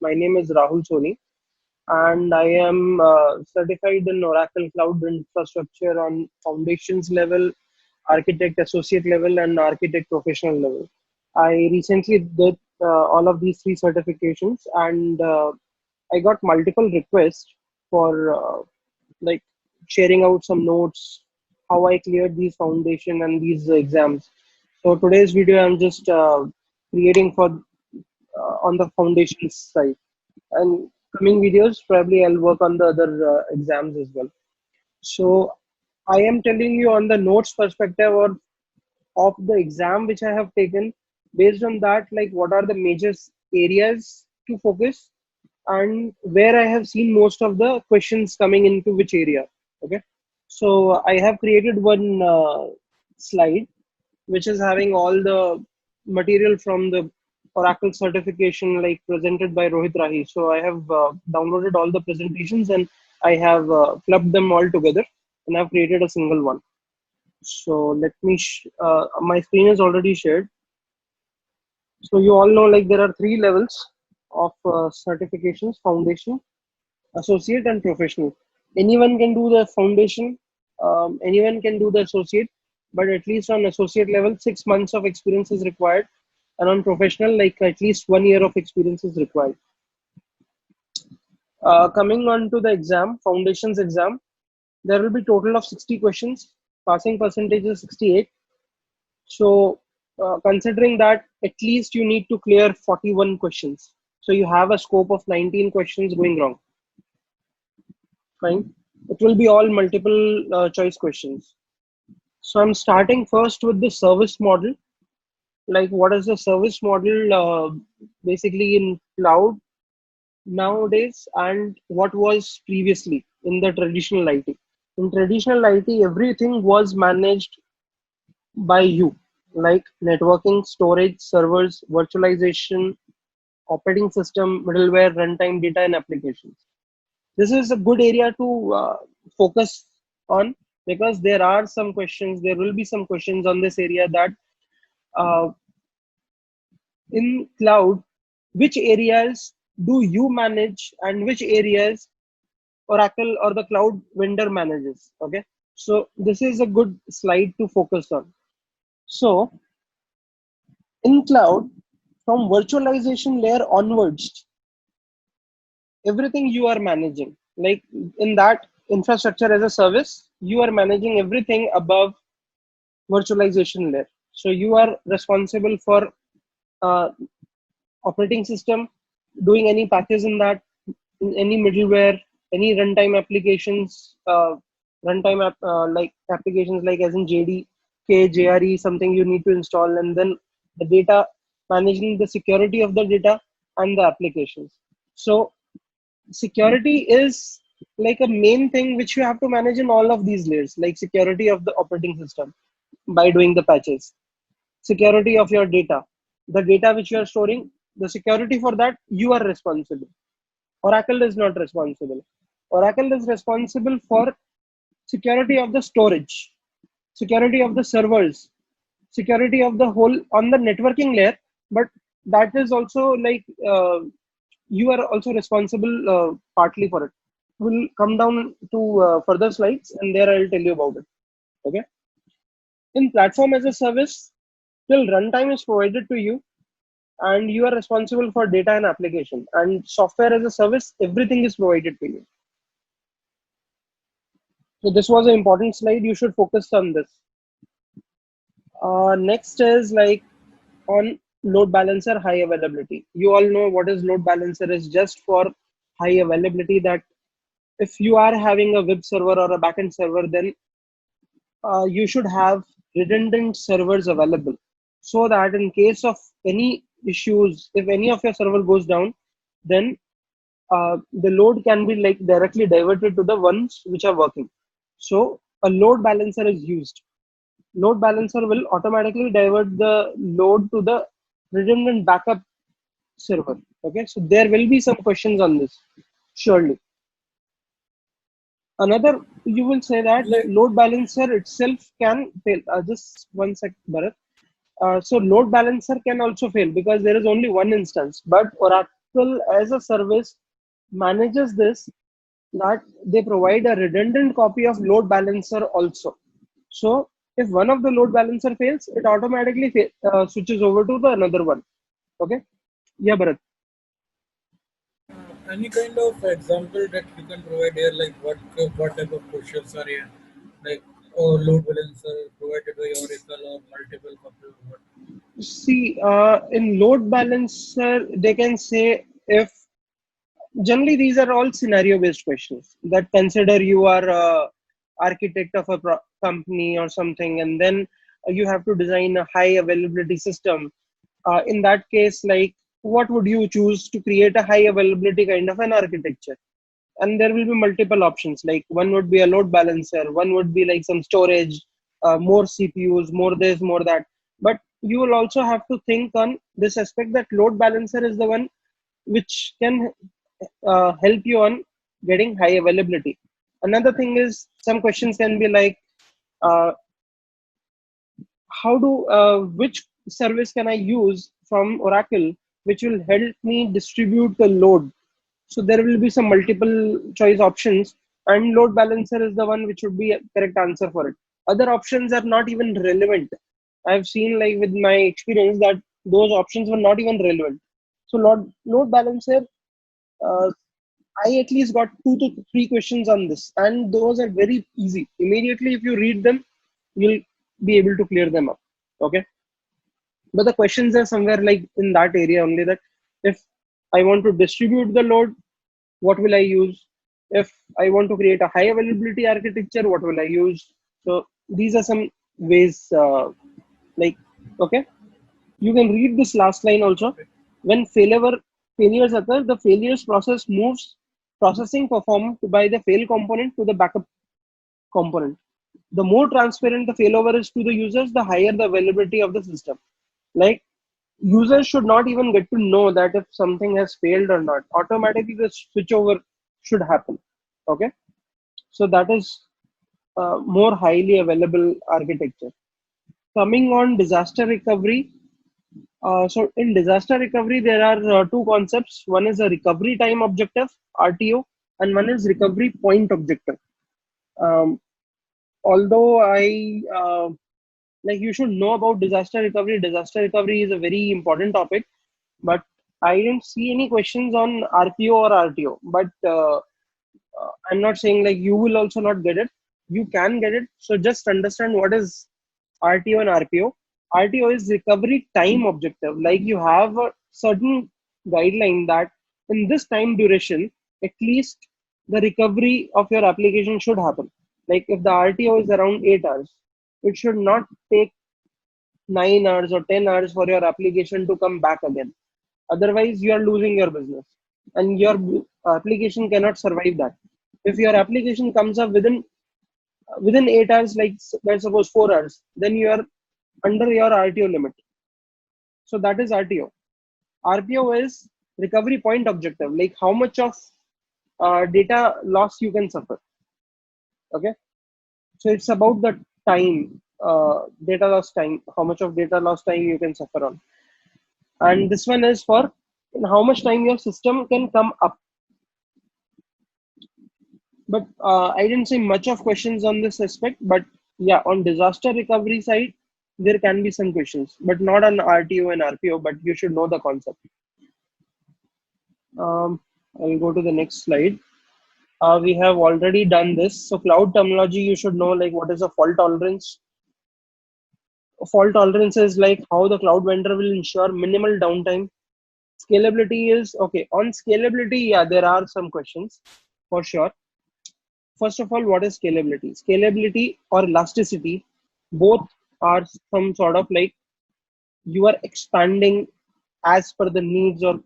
My name is Rahul Soni, and I am certified in Oracle Cloud Infrastructure on foundations level, architect associate level, and architect professional level. I recently did all of these three certifications, and I got multiple requests for like sharing out some notes, how I cleared these foundation and these exams. So today's video, I'm just creating for on the foundations side, and coming videos probably I'll work on the other exams as well. So I am telling you on the notes perspective or of the exam which I have taken. Based on that, like what are the major areas to focus and where I have seen most of the questions coming into which area. Okay, so I have created one slide which is having all the material from the Oracle certification, like presented by Rohit Rahi. So I have downloaded all the presentations and I have clubbed them all together and I've created a single one. So let me, my screen is already shared. So you all know, like there are three levels of certifications: foundation, associate, and professional. Anyone can do the foundation, anyone can do the associate, but at least on associate level, 6 months of experience is required, and on professional, like at least 1 year of experience is required. Coming on to the exam, foundations exam, there will be total of 60 questions. Passing percentage is 68. So considering that, at least you need to clear 41 questions. So you have a scope of 19 questions going wrong. Fine. It will be all multiple choice questions. So I'm starting first with the service model. Like what is the service model basically in cloud nowadays and what was previously in the traditional IT. In traditional IT, everything was managed by you, like networking, storage, servers, virtualization, operating system, middleware, runtime, data, and applications. This is a good area to focus on because there are some questions, there will be some questions on this area that uh, in cloud, which areas do you manage and which areas Oracle or the cloud vendor manages. Okay, so this is a good slide to focus on. So in cloud, from virtualization layer onwards, everything you are managing. Like in that infrastructure as a service, you are managing everything above virtualization layer. So you are responsible for uh, operating system, doing any patches in that, in any middleware, any runtime applications, runtime like applications like as in JD, JRE, something you need to install, and then the data, managing the security of the data and the applications. So security is like a main thing which you have to manage in all of these layers, like security of the operating system by doing the patches, security of your data, the data which you are storing, the security for that you are responsible. Oracle is not responsible. Oracle is responsible for security of the storage, security of the servers, security of the whole on the networking layer, but that is also like you are also responsible partly for it. We'll come down to further slides and there I'll tell you about it. Okay, in platform as a service, till runtime is provided to you and you are responsible for data and application, and software as a service, everything is provided to you. So this was an important slide, you should focus on this. Next is like on load balancer high availability. You all know what is load balancer is, just for high availability, that if you are having a web server or a backend server, then you should have redundant servers available so that in case of any issues, if any of your server goes down, then the load can be like directly diverted to the ones which are working. So a load balancer is used. Load balancer will automatically divert the load to the redundant backup server. Okay, so there will be some questions on this, surely. Another, you will say that load balancer itself can fail. Just one sec, Bharat. So load balancer can also fail because there is only one instance, but Oracle as a service manages this, that they provide a redundant copy of load balancer also. So if one of the load balancer fails, it automatically switches over to the another one. Okay. Yeah, Bharat. Any kind of example that you can provide here, like what type of questions are here, like load balancer provided by Oracle or multiple computers? What? See, in load balancer, they can say if generally these are all scenario based questions that consider you are a architect of a company or something, and then you have to design a high availability system. In that case, like what would you choose to create a high availability kind of an architecture? And there will be multiple options, like one would be a load balancer, one would be like some storage, more CPUs, more this, more that. But you will also have to think on this aspect that load balancer is the one which can help you on getting high availability. Another thing is some questions can be like, uh, how do which service can I use from Oracle which will help me distribute the load? So there will be some multiple choice options, and load balancer is the one which would be a correct answer for it. Other options are not even relevant. I've seen, like with my experience, that those options were not even relevant. So load balancer, uh, I at least got 2 to 3 questions on this, and those are very easy. Immediately, if you read them, you'll be able to clear them up. Okay, but the questions are somewhere like in that area only. That if I want to distribute the load, what will I use? If I want to create a high availability architecture, what will I use? So these are some ways. Like, okay, you can read this last line also. When failures occur, the failures process moves processing performed by the fail component to the backup component. The more transparent the failover is to the users, the higher the availability of the system. Like, users should not even get to know that if something has failed or not. Automatically, the switchover should happen. Okay, so that is more highly available architecture. Coming on disaster recovery, so in disaster recovery, there are 2 concepts. One is a recovery time objective (RTO), and one is recovery point objective. Um, although like you should know about disaster recovery. Disaster recovery is a very important topic, but I didn't see any questions on RPO or RTO. But I'm not saying like you will also not get it. You can get it. So just understand what is RTO and RPO. RTO is recovery time objective. Like you have a certain guideline that in this time duration, at least the recovery of your application should happen. Like if the RTO is around 8 hours, it should not take 9 hours or 10 hours for your application to come back again. Otherwise, you are losing your business, and your application cannot survive that. If your application comes up within 8 hours, like let's suppose 4 hours, then you are under your RTO limit. So that is RTO. RPO is recovery point objective, like how much of data loss you can suffer. Okay, so it's about the time, data loss time, how much of data loss time you can suffer on. And this one is for in how much time your system can come up. But I didn't see much of questions on this aspect. But yeah, on disaster recovery side, there can be some questions, but not on RTO and RPO. But you should know the concept. I'll go to the next slide. We have already done this. So cloud terminology, you should know like what is a fault tolerance. Fault tolerance is like how the cloud vendor will ensure minimal downtime. Scalability is okay. On scalability, yeah, there are some questions for sure. First of all, what is scalability? Scalability or elasticity, both are some sort of like you are expanding as per the needs or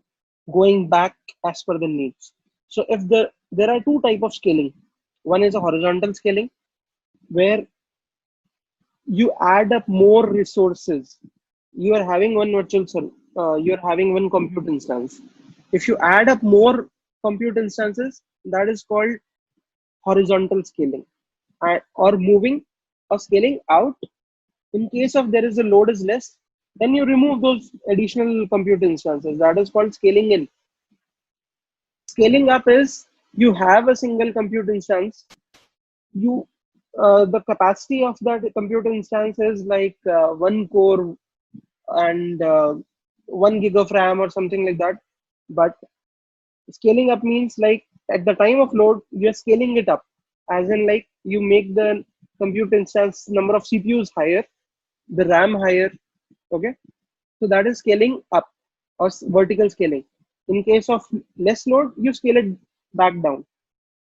going back as per the needs. So if there are 2 type of scaling. One is a horizontal scaling where you add up more resources. You are having one virtual server, you are having one compute instance. If you add up more compute instances, that is called horizontal scaling. Or moving or scaling out. In case of there is a load is less, then you remove those additional compute instances. That is called scaling in. Scaling up is you have a single compute instance. You the capacity of that compute instance is like one core and 1 gig of RAM or something like that. But scaling up means like at the time of load, you're scaling it up, as in like you make the compute instance number of CPUs higher, the RAM higher. Okay, so that is scaling up or vertical scaling. In case of less load, you scale it back down.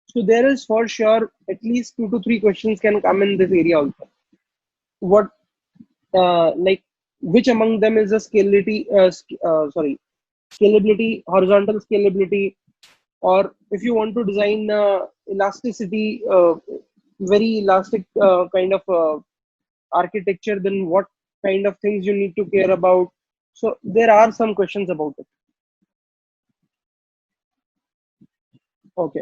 So there is for sure at least 2 to 3 questions can come in this area also. What like which among them is a scalability, horizontal scalability, or if you want to design elasticity, very elastic kind of architecture, then what kind of things you need to care about. So there are some questions about it. Okay.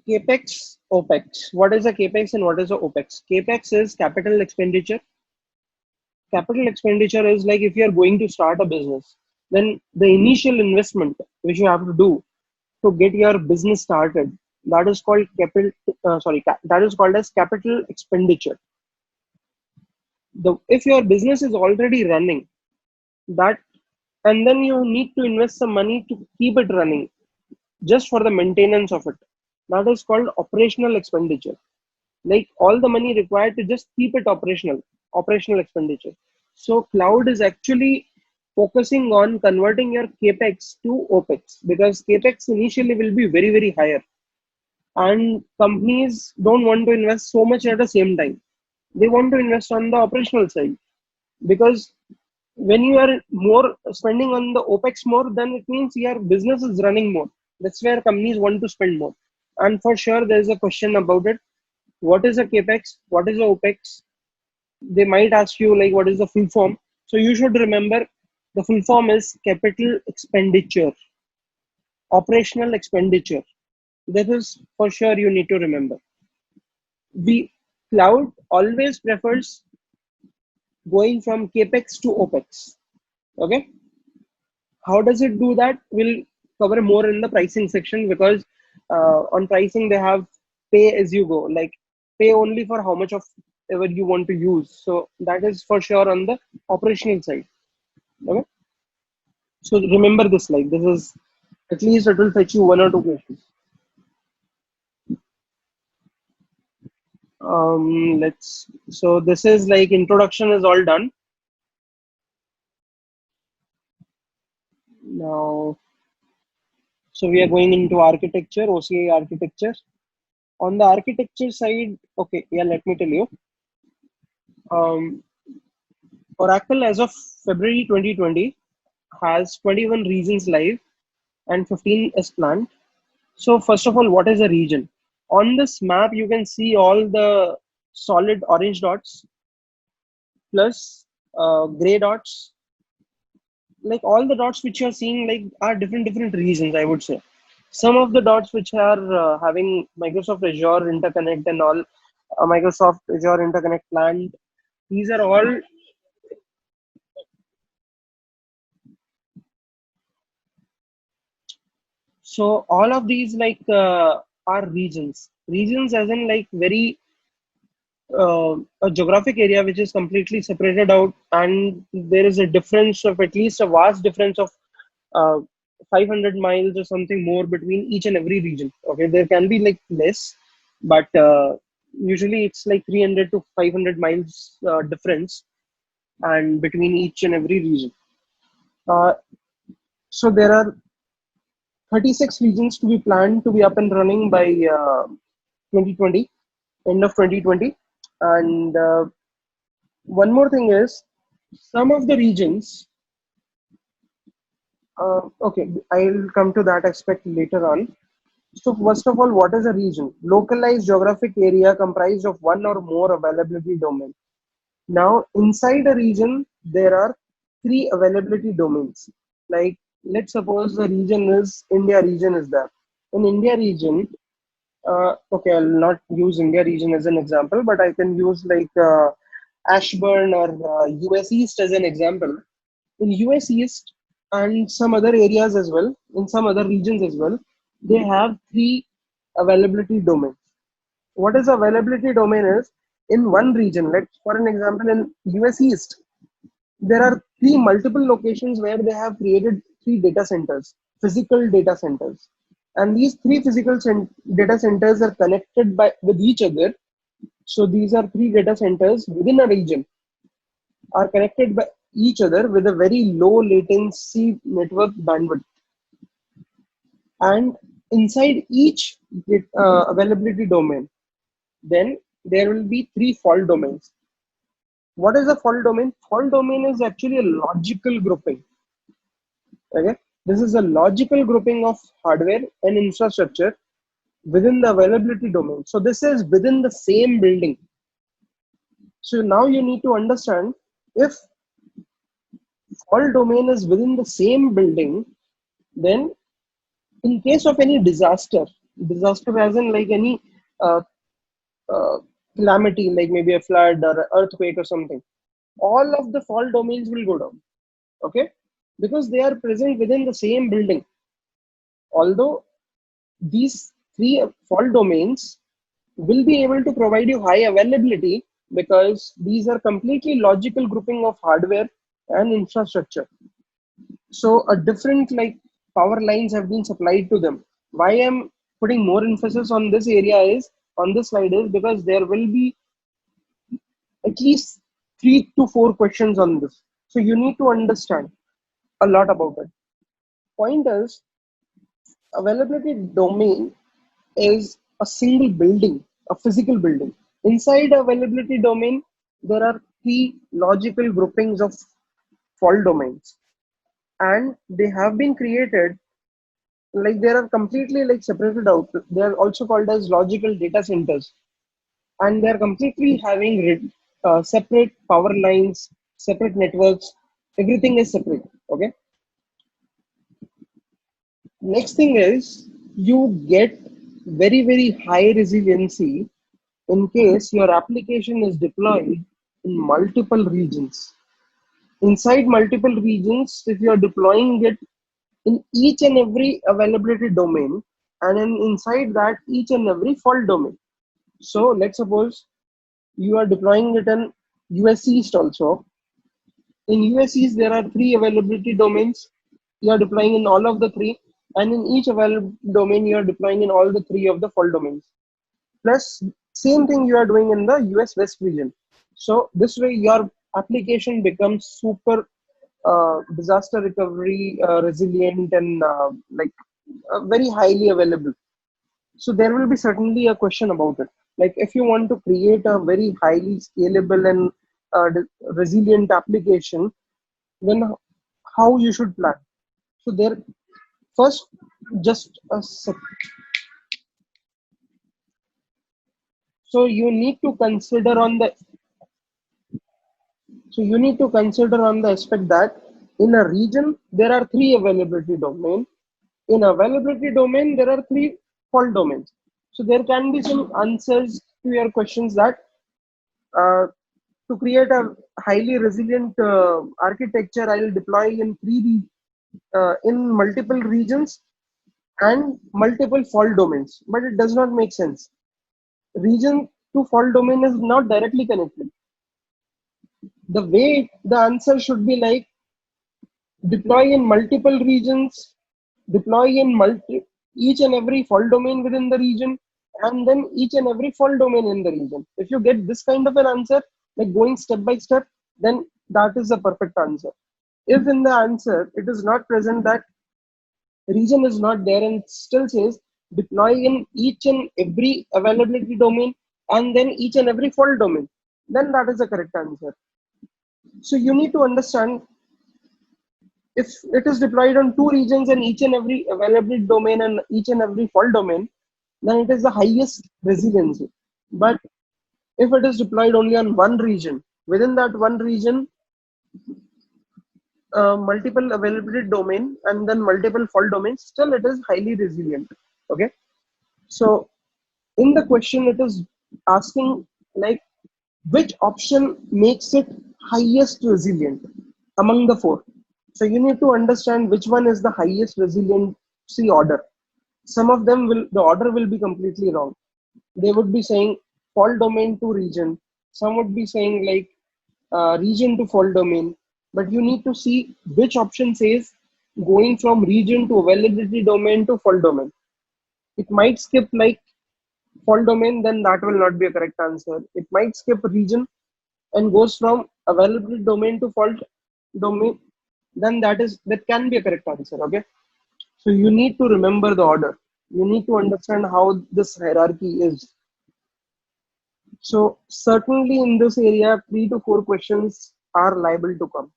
Capex, OPEX. What is a capex and what is a OPEX? Capex is capital expenditure. Capital expenditure is like if you are going to start a business, then the initial investment which you have to do to get your business started, that is called capital. That is called as capital expenditure. If your business is already running, that and then you need to invest some money to keep it running just for the maintenance of it. That is called operational expenditure. Like all the money required to just keep it operational expenditure. So cloud is actually focusing on converting your capex to opex, because capex initially will be very very higher, and companies don't want to invest so much at the same time. They want to invest on the operational side, because when you are more spending on the opex more, then it means your business is running more. That's where companies want to spend more. And for sure there's a question about it: what is a capex, what is a opex? They might ask you like what is the full form. So you should remember the full form is capital expenditure, operational expenditure. That is for sure you need to remember. The cloud always prefers going from capex to opex. Okay, how does it do that? We'll cover more in the pricing section, because on pricing they have pay as you go, like pay only for how much of ever you want to use. So that is for sure on the operational side. Okay, so remember this, like this is at least it will fetch you 1 or 2 questions. Let's so this is like introduction is all done. Now so we are going into architecture, OCI architecture. On the architecture side, okay, yeah, let me tell you. Um, Oracle, as of February 2020, has 21 regions live and 15 is planned. So, first of all, what is a region? On this map, you can see all the solid orange dots plus gray dots. Like all the dots which you're seeing, like are different regions, I would say. Some of the dots which are having Microsoft Azure interconnect and all, Microsoft Azure interconnect planned, these are all. So all of these like are regions. Regions as in like very a geographic area which is completely separated out, and there is a difference of at least a vast difference of uh, 500 miles or something more between each and every region. Okay, there can be like less, but usually it's like 300 to 500 miles difference and between each and every region. Uh, so there are 36 regions to be planned to be up and running by 2020, end of 2020. And one more thing is some of the regions, okay, I'll come to that aspect later on. So first of all, what is a region? Localized geographic area comprised of one or more availability domain. Now, inside a region, there are 3 availability domains. Like, let's suppose the region is India region is there. In India region, okay, I'll not use India region as an example, but I can use like Ashburn or US East as an example. In US East, and some other areas as well, in some other regions as well, they have three availability domains. What is availability domain is, in one region, like for an example, in US East, there are three multiple locations where they have created three data centers, physical data centers. And these three physical data centers are connected by with each other. So these are three data centers within a region, are connected by each other with a very low latency network bandwidth. And inside each availability domain, then there will be three fault domains. What is a fault domain? Fault domain is actually a logical grouping. Okay, this is a logical grouping of hardware and infrastructure within the availability domain. So this is within the same building. So now you need to understand, if fault domain is within the same building, then in case of any disaster as in like any uh, uh, calamity, like maybe a flood or an earthquake or something, all of the fault domains will go down. Okay, because they are present within the same building. Although these three fault domains will be able to provide you high availability, because these are completely logical grouping of hardware and infrastructure. So a different like power lines have been supplied to them. Why I'm putting more emphasis on this area is, on this slide, is because there will be at least 3 to 4 questions on this. So you need to understand a lot about it. Point is, availability domain is a single building, a physical building. Inside availability domain, there are three logical groupings of fault domains, and they have been created like they are completely like separated out. They are also called as logical data centers, and they are completely having separate power lines, separate networks. Everything is separate. Okay. Next thing is, you get very high resiliency in case your application is deployed in multiple regions. Inside multiple regions, if you are deploying it in each and every availability domain, and then inside that each and every fault domain. So let's suppose you are deploying it in US East also. In US East, there are three availability domains. You are deploying in all of the three, and in each available domain, you are deploying in all the three of the fault domains. Plus, same thing you are doing in the US West region. So this way, your application becomes super disaster recovery resilient, and like very highly available. So there will be certainly a question about it. Like if you want to create a very highly scalable and resilient application, then how you should plan. So there, first, just a sec. So you need to consider on the So you need to consider on the aspect that in a region there are three availability domain. In availability domain there are three fault domains. So there can be some answers to your questions that uh, to create a highly resilient architecture, I'll deploy in in multiple regions and multiple fault domains. But it does not make sense. Region to fault domain is not directly connected. The way the answer should be like, deploy in multiple regions, deploy in each and every fault domain within the region, and then each and every fault domain in the region. If you get this kind of an answer, like going step by step, then that is the perfect answer. If in the answer it is not present, that region is not there, and still says deploy in each and every availability domain and then each and every fault domain, then that is the correct answer. So you need to understand, if it is deployed on two regions and each and every availability domain and each and every fault domain, then it is the highest resiliency. But if it is deployed only on one region, within that one region, multiple availability domain and then multiple fault domains, still it is highly resilient. Okay. So in the question, it is asking like, which option makes it highest resilient among the four. So you need to understand which one is the highest resiliency order. Some of them will, the order will be completely wrong. They would be saying fault domain to region. Some would be saying like region to fault domain. But you need to see which option says going from region to availability domain to fault domain. It might skip like fault domain, then that will not be a correct answer. It might skip region and goes from availability domain to fault domain, then that can be a correct answer. Okay, so you need to remember the order. You need to understand how this hierarchy is. So certainly in this area, 3 to 4 questions are liable to come.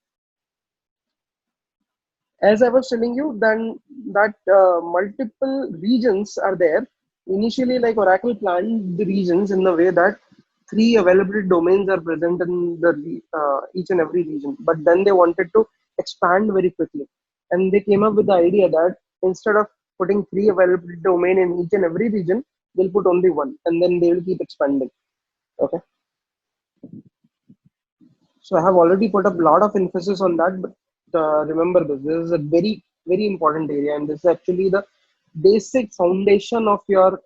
As I was telling you, then that multiple regions are there. Initially, like Oracle planned the regions in the way that 3 availability domains are present in the each and every region. But then they wanted to expand very quickly, and they came up with the idea that instead of putting 3 availability domain in each and every region, they'll put only one, and then they will keep expanding. Okay. So I have already put a lot of emphasis on that, but remember this. This is a very, very important area, and this is actually the basic foundation of your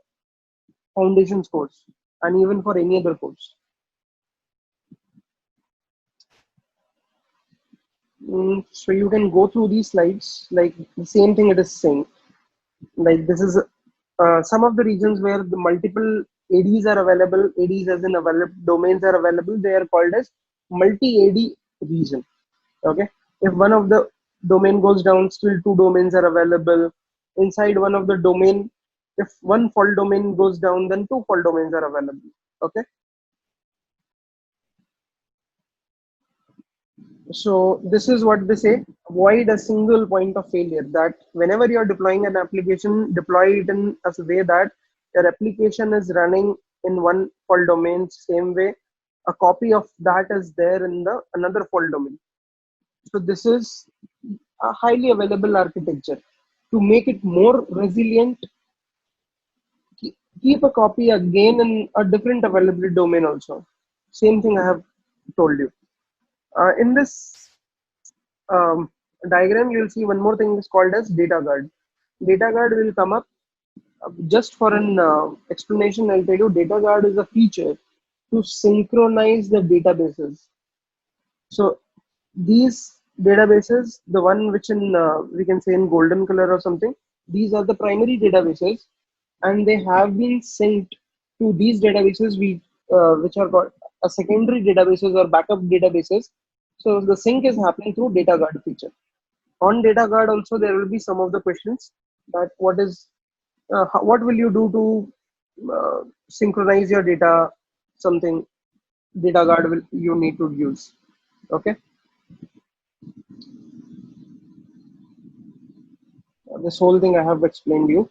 foundations course, and even for any other course. So you can go through these slides, like the same thing it is saying. Like this is some of the regions where the multiple ADs are available. ADs as in available domains are available. They are called as multi-AD region. Okay, if one of the domain goes down, still 2 domains are available inside one of the domain. If one fault domain goes down, then 2 fault domains are available. Okay, so this is what they say: avoid a single point of failure. That whenever you are deploying an application, deploy it in a way that your application is running in one fault domain, same way a copy of that is there in the another fault domain. So this is a highly available architecture. To make it more resilient, keep a copy again in a different availability domain also. Same thing I have told you. In this diagram, you'll see one more thing is called as data guard. Data guard will come up just for an explanation. I'll tell you, data guard is a feature to synchronize the databases. So these databases, the one which in we can say in golden color or something, these are the primary databases, and they have been synced to these databases which are called a secondary databases or backup databases. So the sync is happening through data guard feature. On data guard also there will be some of the questions that what will you do to synchronize your data, something data guard will you need to use. Okay. This whole thing I have explained you.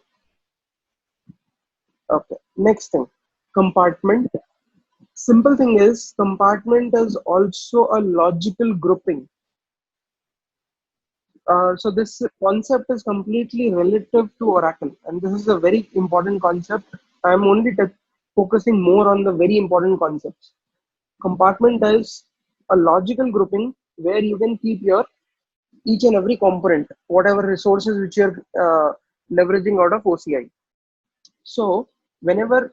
Okay, next thing, compartment. Simple thing is, compartment is also a logical grouping. So this concept is completely relative to Oracle, and this is a very important concept. I'm only focusing more on the very important concepts. Compartment is a logical grouping where you can keep your each and every component, whatever resources which you're leveraging out of OCI. So whenever,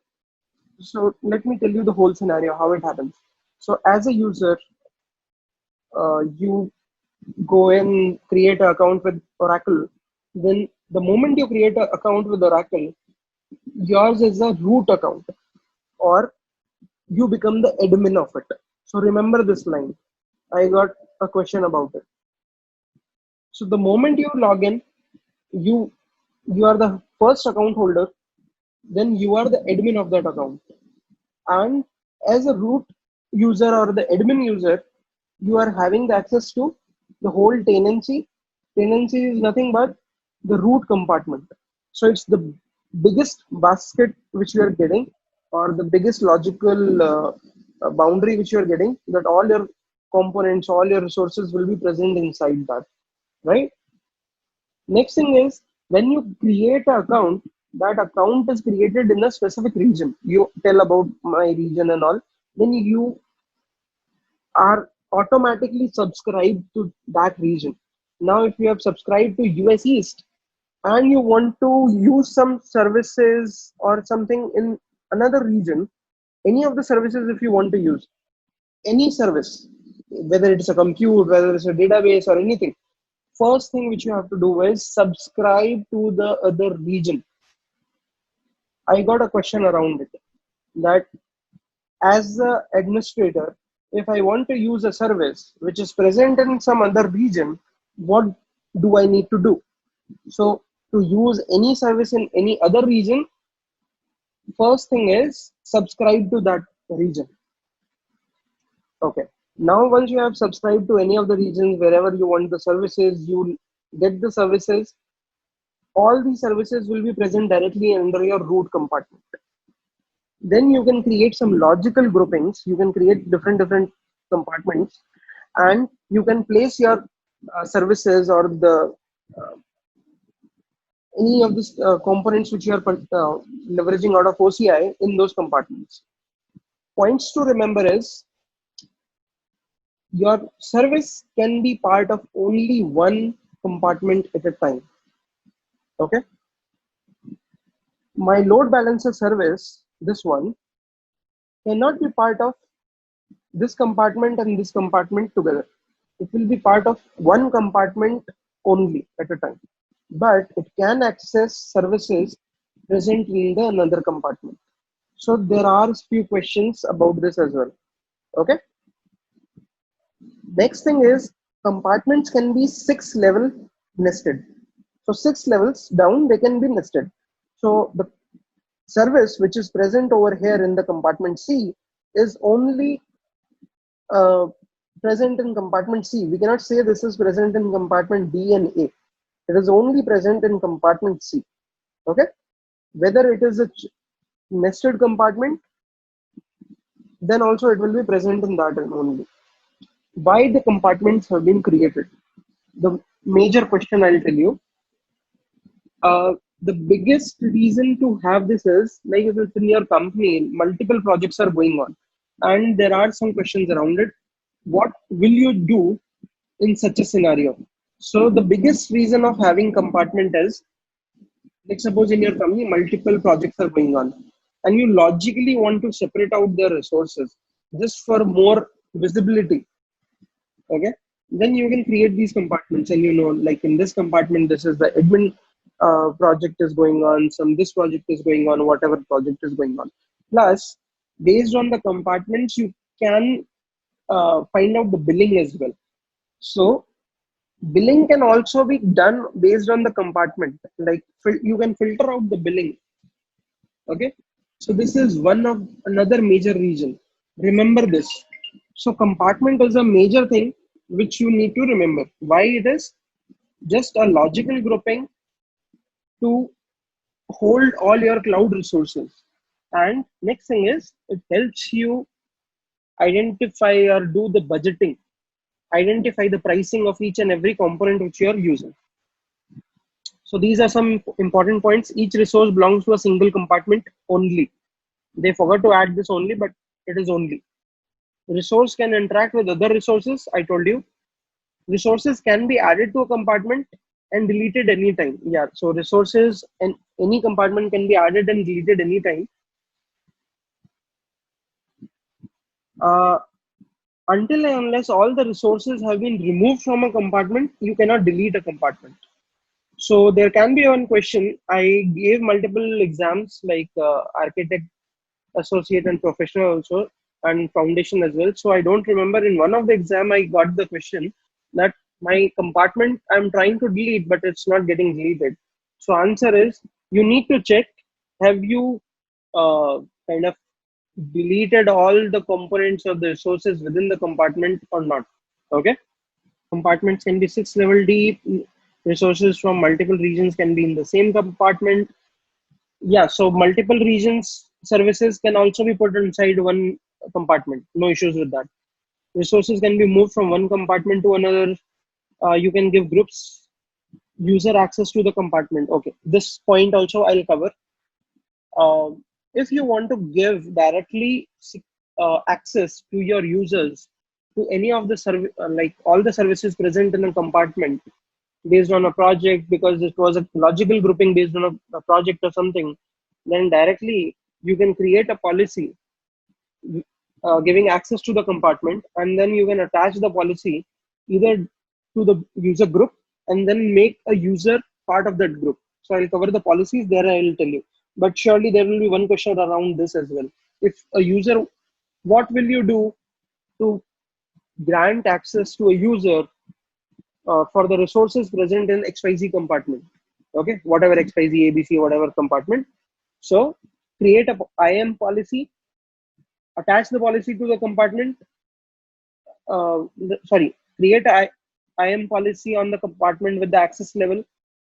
so let me tell you the whole scenario, how it happens. So as a user, you go and create an account with Oracle. Then the moment you create an account with Oracle, yours is a root account, or you become the admin of it. So remember this line. I got a question about it. So the moment you log in, you you are the first account holder, then you are the admin of that account. And as a root user or the admin user, you are having the access to the whole tenancy. Tenancy is nothing but the root compartment. So it's the biggest basket which you are getting, or the biggest logical boundary which you are getting, that all your components, all your resources will be present inside that, right? Next thing is, when you create an account, that account is created in a specific region. You tell about my region and all, then you are automatically subscribed to that region. Now, if you have subscribed to US East and you want to use some services or something in another region, any of the services, if you want to use any service, whether it's a compute, whether it's a database or anything, first thing which you have to do is subscribe to the other region. I got a question around it, that as the administrator, if I want to use a service which is present in some other region, what do I need to do? So to use any service in any other region, first thing is subscribe to that region. Okay. Now, once you have subscribed to any of the regions, wherever you want the services, you get the services. All these services will be present directly under your root compartment. Then you can create some logical groupings. You can create different compartments, and you can place your services or the any of the components which you are leveraging out of OCI in those compartments. Points to remember is your service can be part of only one compartment at a time. Okay. My load balancer service, this one, cannot be part of this compartment and this compartment together. It will be part of one compartment only at a time, but it can access services present in the another compartment. So there are few questions about this as well. Okay. Next thing is compartments can be 6-level nested. So 6 levels down, they can be nested. So the service which is present over here in the compartment C is only present in compartment C. We cannot say this is present in compartment B and A. It is only present in compartment C. Okay. Whether it is a nested compartment, then also it will be present in that only. Why the compartments have been created? The major question I'll tell you. The biggest reason to have this is, like, if it's in your company, multiple projects are going on, and there are some questions around it. What will you do in such a scenario? So the biggest reason of having compartment is, like, suppose in your company multiple projects are going on, and you logically want to separate out their resources just for more visibility. Okay, then you can create these compartments, and like in this compartment, this is the admin project is going on, this project is going on, whatever project is going on. Plus, based on the compartments, you can find out the billing as well. So billing can also be done based on the compartment. Like, you can filter out the billing. Okay, so this is another major reason. Remember this. So compartment is a major thing which you need to remember. Why it is? Just a logical grouping to hold all your cloud resources. And next thing is, it helps you identify or do the budgeting, identify the pricing of each and every component which you are using. So these are some important points. Each resource belongs to a single compartment only. They forgot to add this only, but it is only. Resource can interact with other resources. I told you. Resources can be added to a compartment and deleted anytime. Yeah, so resources and any compartment can be added and deleted anytime. Until and unless all the resources have been removed from a compartment, you cannot delete a compartment. So there can be one question. I gave multiple exams like architect, associate, and professional also, and foundation as well. So I don't remember, in one of the exam I got the question that my compartment I'm trying to delete, but it's not getting deleted. So answer is, you need to check, have you kind of deleted all the components of the resources within the compartment or not. Okay. Compartments can be 6 level deep. Resources from multiple regions can be in the same compartment. Yeah, so multiple regions services can also be put inside one compartment. No issues with that. Resources can be moved from one compartment to another. You can give groups user access to the compartment. Okay, this point also I'll cover. If you want to give directly access to your users to any of the like all the services present in a compartment, based on a project because it was a logical grouping based on a project or something, then directly you can create a policy giving access to the compartment, and then you can attach the policy either to the user group and then make a user part of that group. So I'll cover the policies there, I'll tell you. But surely there will be one question around this as well. If a user, what will you do to grant access to a user for the resources present in XYZ compartment? Okay, whatever XYZ, ABC, whatever compartment. So create a IAM policy, attach the policy to the compartment, create a IAM policy on the compartment with the access level,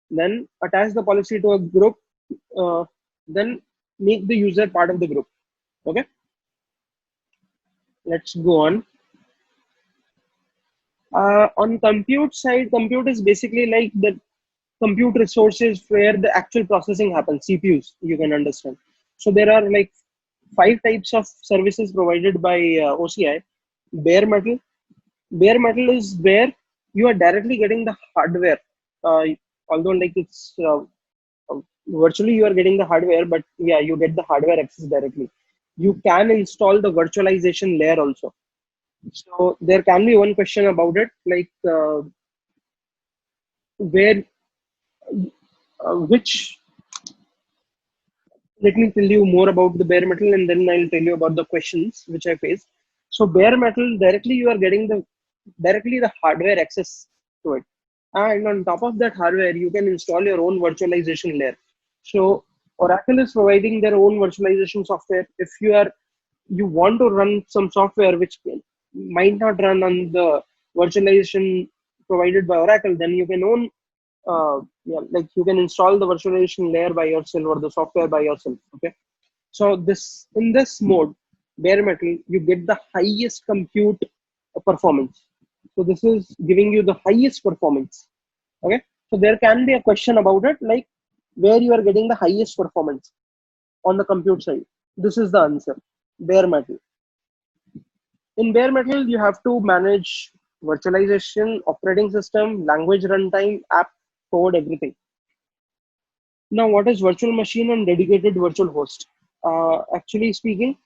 then attach the policy to a group, then make the user part of the group. Okay, let's go on. On compute side, compute is basically like the compute resources where the actual processing happens, CPUs, you can understand. So there are like 5 types of services provided by OCI. Bare metal. Bare metal is where you are directly getting the hardware. Although like it's virtually you are getting the hardware, but yeah, you get the hardware access directly. You can install the virtualization layer also. So there can be one question about it, like where which let me tell you more about the bare metal and then I'll tell you about the questions which I faced. So bare metal, directly you are getting the hardware access to it. And on top of that hardware, you can install your own virtualization layer. So Oracle is providing their own virtualization software. If you want to run some software which might not run on the virtualization provided by Oracle, then you can own like you can install the virtualization layer by yourself or the software by yourself. Okay, so this in this mode, bare metal, you get the highest compute performance. So this is giving you the highest performance. Okay, so there can be a question about it, like where you are getting the highest performance on the compute side. This is the answer: bare metal. In bare metal, you have to manage virtualization, operating system, language runtime, app code, everything. Now, what is virtual machine and dedicated virtual host? Actually speaking,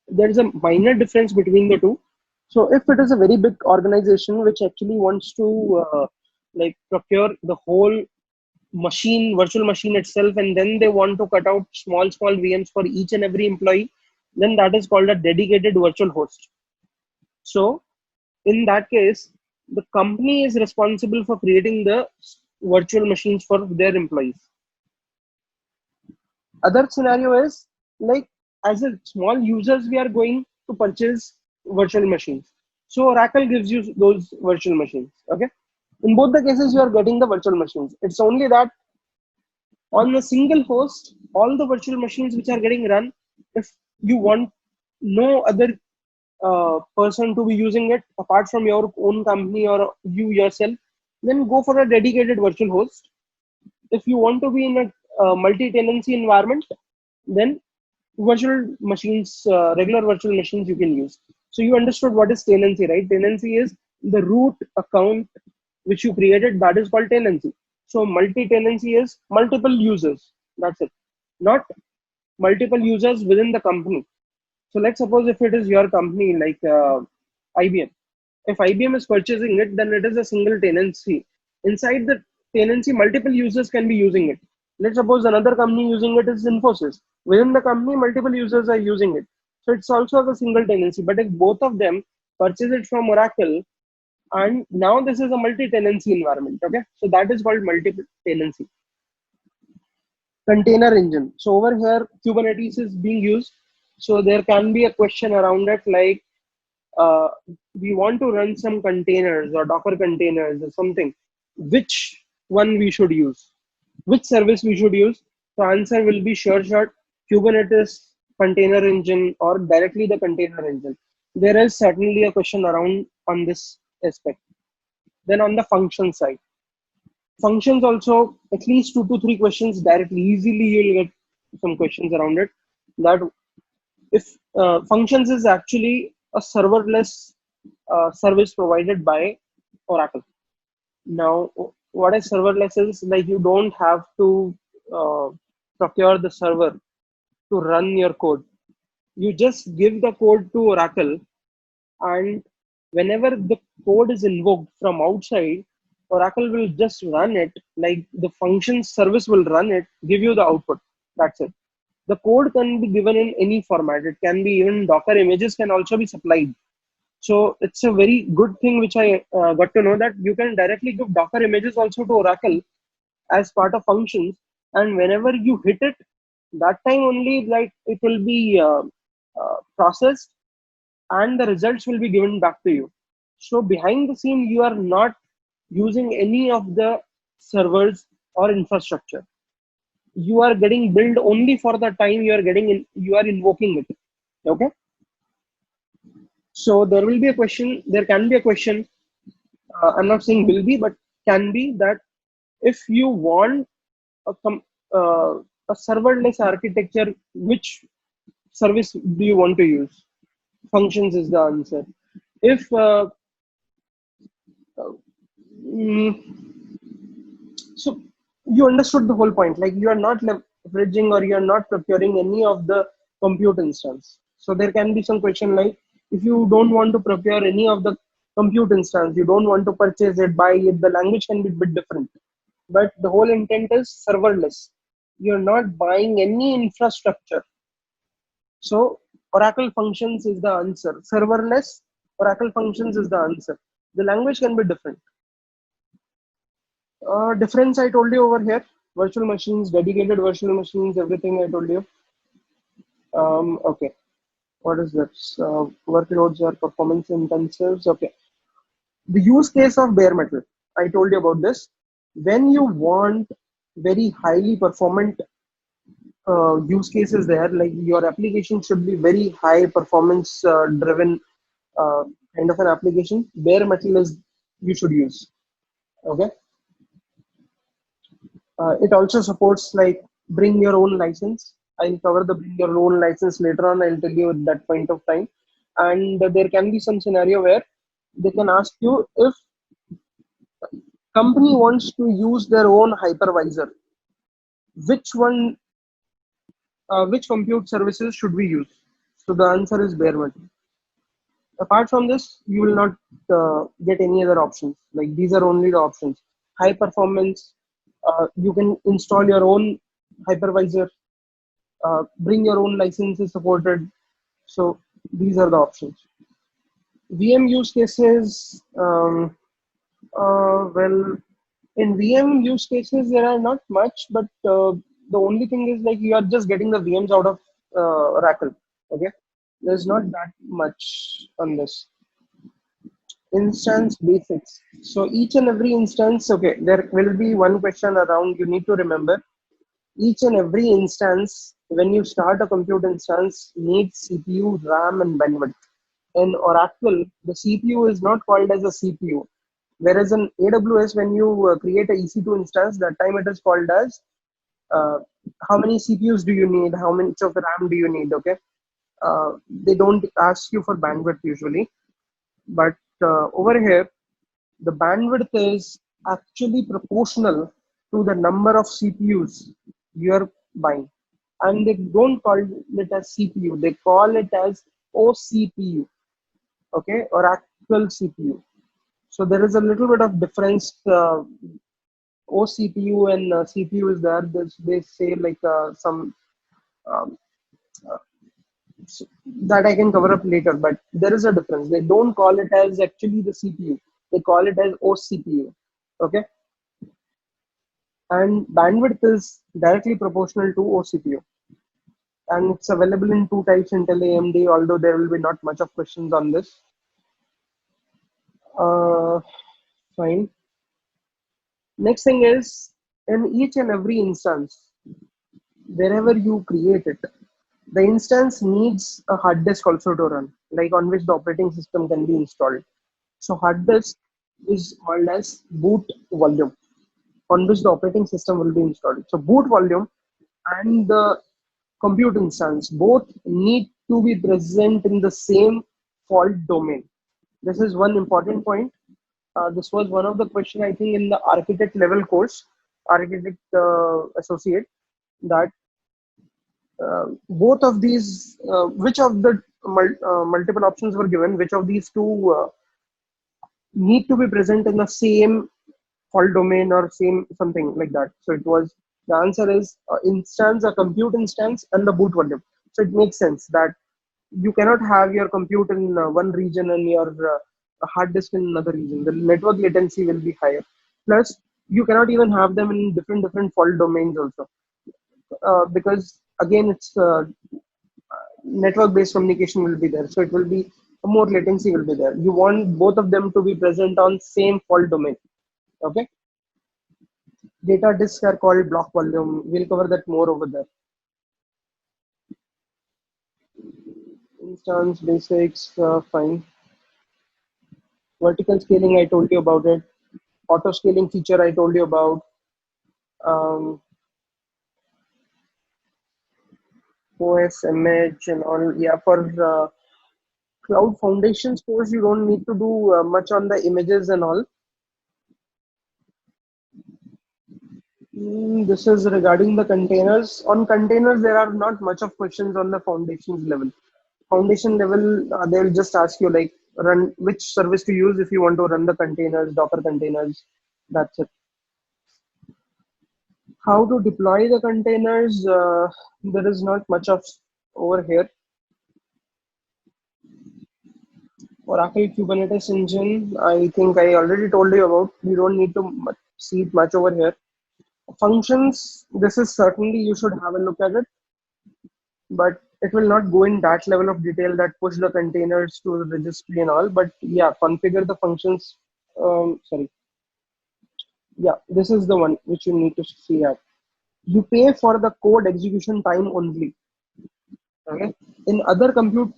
there is a minor difference between the two. So, if it is a very big organization which actually wants to like procure the whole machine, virtual machine itself, and then they want to cut out small VMs for each and every employee, then that is called a dedicated virtual host. So, in that case, the company is responsible for creating the virtual machines for their employees. Other scenario is like as a small users, we are going to purchase virtual machines. So Oracle gives you those virtual machines. Okay. In both the cases, you are getting the virtual machines. It's only that on a single host, all the virtual machines which are getting run, if you want no other person to be using it apart from your own company or you yourself, then go for a dedicated virtual host. If you want to be in a multi-tenancy environment, then virtual machines, regular virtual machines you can use. So you understood what is tenancy, right? Tenancy is the root account which you created, that is called tenancy. So multi-tenancy is multiple users. That's it. Not multiple users within the company. So let's suppose if it is your company like IBM. If IBM is purchasing it, then it is a single tenancy. Inside the tenancy, multiple users can be using it. Let's suppose another company using it is Infosys. Within the company, multiple users are using it. So it's also a single tenancy. But if both of them purchase it from Oracle, and now this is a multi-tenancy environment. Okay, so that is called multiple tenancy. Container engine. So over here, Kubernetes is being used. So there can be a question around it, like uh, we want to run some containers or Docker containers or something. Which one we should use? Which service we should use? The answer will be sure shot Kubernetes container engine or directly the container engine. There is certainly a question around on this aspect. Then on the function side, functions also at least 2 to 3 questions directly. Easily you'll get some questions around it. That if functions is actually a serverless service provided by Oracle. Now what is serverless is like you don't have to uh, procure the server to run your code. You just give the code to Oracle, and whenever the code is invoked from outside, Oracle will just run it, like the function service will run it, give you the output. That's it. The code can be given in any format. It can be even Docker images can also be supplied. So it's a very good thing which I got to know, that you can directly give Docker images also to Oracle as part of functions, and whenever you hit it, that time only like it will be processed and the results will be given back to you. So behind the scene, you are not using any of the servers or infrastructure. You are getting billed only for the time you are getting in, you are invoking it. Okay. So there will be a question. There can be a question. I'm not saying will be, but can be that if you want a, a serverless architecture, which service do you want to use? Functions is the answer. If mm, so you understood the whole point, like you are not leveraging or you are not procuring any of the compute instance. So there can be some question like, if you don't want to procure any of the compute instance, you don't want to purchase it, buy it, the language can be a bit different, but the whole intent is serverless. You're not buying any infrastructure. So Oracle functions is the answer. Serverless Oracle functions is the answer. The language can be different. Difference I told you over here: virtual machines, dedicated virtual machines, everything I told you. Okay, what is this? Workloads are performance intensive. Okay, the use case of bare metal. I told you about this. When you want very highly performant use cases there, like your application should be very high performance driven kind of an application, bare metal is you should use. Okay. It also supports like bring your own license. I'll cover the bring your own license later on. I'll tell you at that point of time. And there can be some scenario where they can ask you if company wants to use their own hypervisor, which one, which compute services should we use? So the answer is bare metal. Apart from this, you will not get any other options. Like these are only the options. High performance. You can install your own hypervisor. Bring your own license is supported. So these are the options. VM use cases. Well, in VM use cases, there are not much, but the only thing is like you are just getting the VMs out of Oracle. Okay, there's not that much on this. Instance basics. So each and every instance, okay, there will be one question around you need to remember. Each and every instance, when you start a compute instance, needs CPU, RAM, and bandwidth. In Oracle, the CPU is not called as a CPU. Whereas in AWS, when you create a EC2 instance, that time it is called as uh, how many CPUs do you need, how much of RAM do you need, okay? They don't ask you for bandwidth usually. But over here, the bandwidth is actually proportional to the number of CPUs you're buying. And they don't call it as CPU, they call it as OCPU, okay, or actual CPU. So there is a little bit of difference. OCPU and CPU is there. They say like some um, that I can cover up later, but there is a difference. They don't call it as actually the CPU. They call it as OCPU. Okay, and bandwidth is directly proportional to OCPU, and it's available in two types: Intel AMD. Although there will be not much of questions on this. Uh, Fine. Next thing is, in each and every instance, wherever you create it, the instance needs a hard disk also to run, like on which the operating system can be installed. So hard disk is called as boot volume, on which the operating system will be installed. So boot volume and the compute instance both need to be present in the same fault domain. This is one important point. This was one of the question I think in the architect level course, architect associate, that both of these, which of the multiple options were given, which of these two need to be present in the same fault domain or same something like that. So it was, the answer is instance, a compute instance, and the boot volume. So it makes sense that you cannot have your compute in one region and your hard disk in another region. The network latency will be higher. Plus, you cannot even have them in different fault domains also, because again, it's network based communication will be there, so it will be more latency will be there. You want both of them to be present on same fault domain. Okay, data disks are called block volume. We'll cover that more over there. Instance basics, fine. Vertical scaling, I told you about it. Auto scaling feature, I told you about. um, OS image and all. Yeah, for cloud foundations course, you don't need to do much on the images and all. This is regarding the containers. On containers, there are not much of questions on the foundations level. Foundation level, they'll just ask you like run which service to use if you want to run the containers, Docker containers. That's it. How to deploy the containers? There is not much of over here. Oracle Kubernetes engine, I think I already told you about. You don't need to see it much over here. Functions, this is certainly you should have a look at it, but it will not go in that level of detail that push the containers to the registry and all. But yeah, configure the functions. Sorry. Yeah, this is the one which you need to see at. You pay for the code execution time only. Okay. In other compute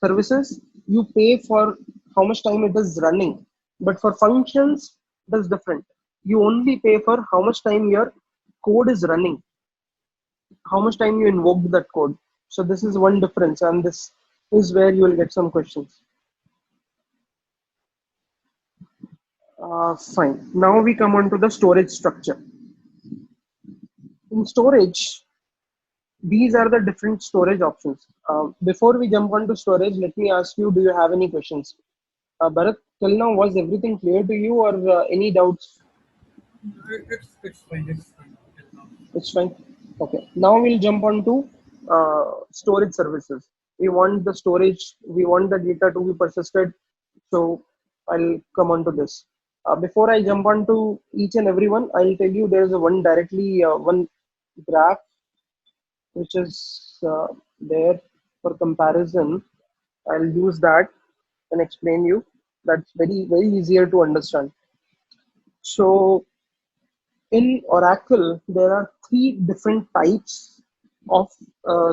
services, you pay for how much time it is running. But for functions, it is different. You only pay for how much time your code is running, how much time you invoked that code. So this is one difference, and this is where you will get some questions. Fine. Now we come on to the storage structure. In storage, these are the different storage options. Before we jump onto storage, let me ask you, do you have any questions? Bharat, till now, was everything clear to you or any doubts? It's fine. It's fine. Till now. It's fine. Okay. Now we'll jump on to storage services. We want the storage, we want the data to be persisted. So I'll come on to this. Before I jump on to each and every one, I'll tell you there's a one directly, one graph which is there for comparison. I'll use that and explain you. That's very easier to understand. So in Oracle, there are three different types of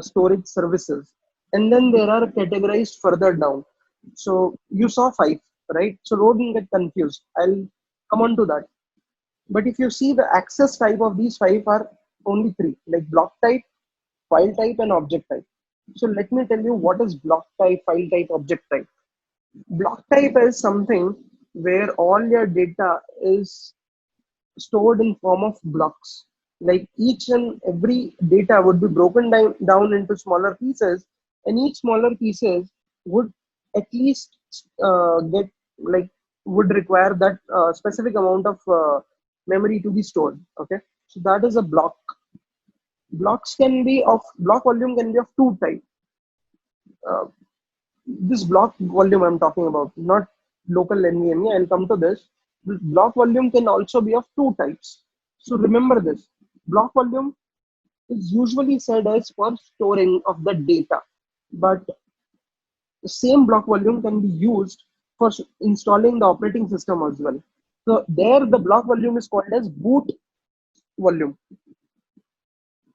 storage services, and then there are categorized further down. So you saw five, right? So don't get confused. I'll come on to that. But if you see the access type of these five are only three, like block type, file type, and object type. So let me tell you what is block type, file type, object type. Block type is something where all your data is stored in form of blocks. Like each and every data would be broken down into smaller pieces, and each smaller pieces would at least get like would require that specific amount of memory to be stored. Okay, so that is a block. Blocks can be of block volume can be of two types. Uh, this block volume I'm talking about, not local NVMe. I'll come to this. This block volume can also be of two types. So remember this. Block volume is usually said as for storing of the data, but the same block volume can be used for installing the operating system as well. So there the block volume is called as boot volume.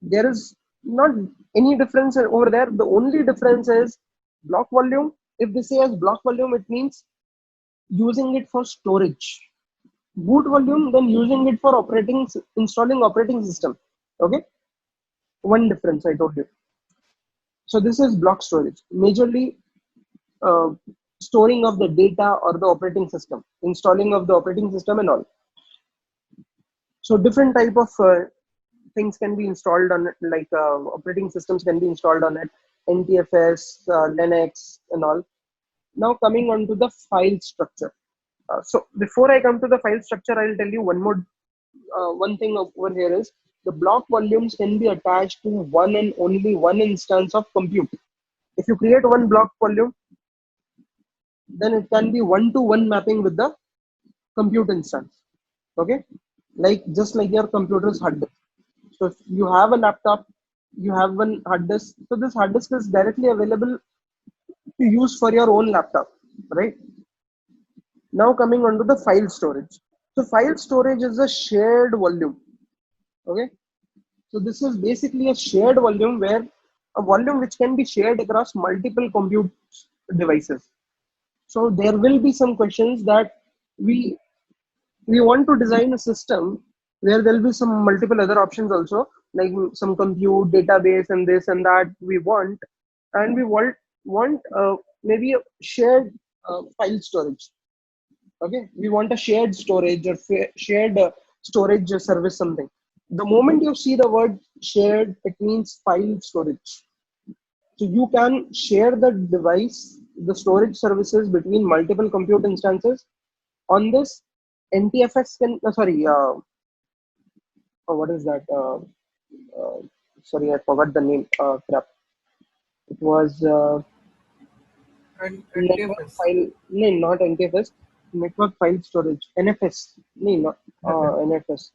There is not any difference over there. The only difference is block volume. If they say as block volume, it means using it for storage. Boot volume, then using it for installing operating system. Okay, one difference I told you. So this is block storage. Majorly, storing of the data or the operating system, installing of the operating system and all. So different type of things can be installed on it, like operating systems can be installed on it, NTFS, Linux and all. Now coming on to the file structure. So before I come to the file structure, I'll tell you one thing over here is the block volumes can be attached to one and only one instance of compute. If you create one block volume, then it can be one-to-one mapping with the compute instance. Okay, like just like your computer's hard disk. So if you have a laptop, you have one hard disk. So this hard disk is directly available to use for your own laptop, right? Now coming on to the file storage. So file storage is a shared volume. Okay, so this is basically a shared volume, where a volume which can be shared across multiple compute devices. So there will be some questions that we we want to design a system where there will be some multiple other options also, like some compute database and this and that we want, and we want maybe a shared file storage. Okay, we want a shared storage or shared storage service something. The moment you see the word shared, it means file storage. So you can share the device, the storage services between multiple compute instances. On this, NTFS can, what is that? Uh, Sorry, I forgot the name. Crap. It was And network NTFS. file, no, not NTFS, network file storage, NFS, no, not NFS,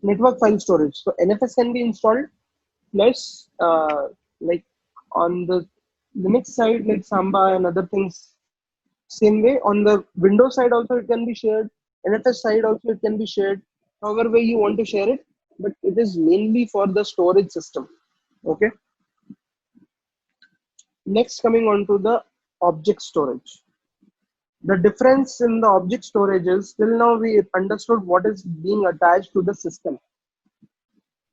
network file storage. So NFS can be installed, plus like on the Linux side, like Samba and other things, same way on the Windows side also it can be shared, NFS side also it can be shared, however way you want to share it, but it is mainly for the storage system. Okay. Next, coming on to the object storage. The difference in the object storage is, till now we understood what is being attached to the system.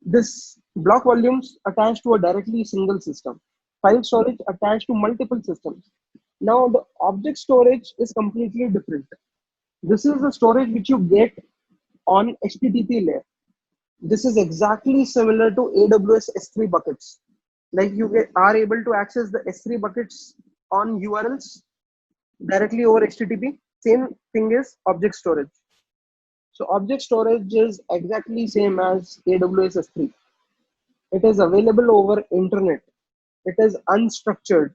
This block volumes attached to a directly single system. File storage attached to multiple systems. Now the object storage is completely different. This is the storage which you get on HTTP layer. This is exactly similar to AWS S3 buckets. Like are able to access the S3 buckets on URLs directly over HTTP. Same thing is object storage. So object storage is exactly same as AWS S3. It is available over internet. It is unstructured.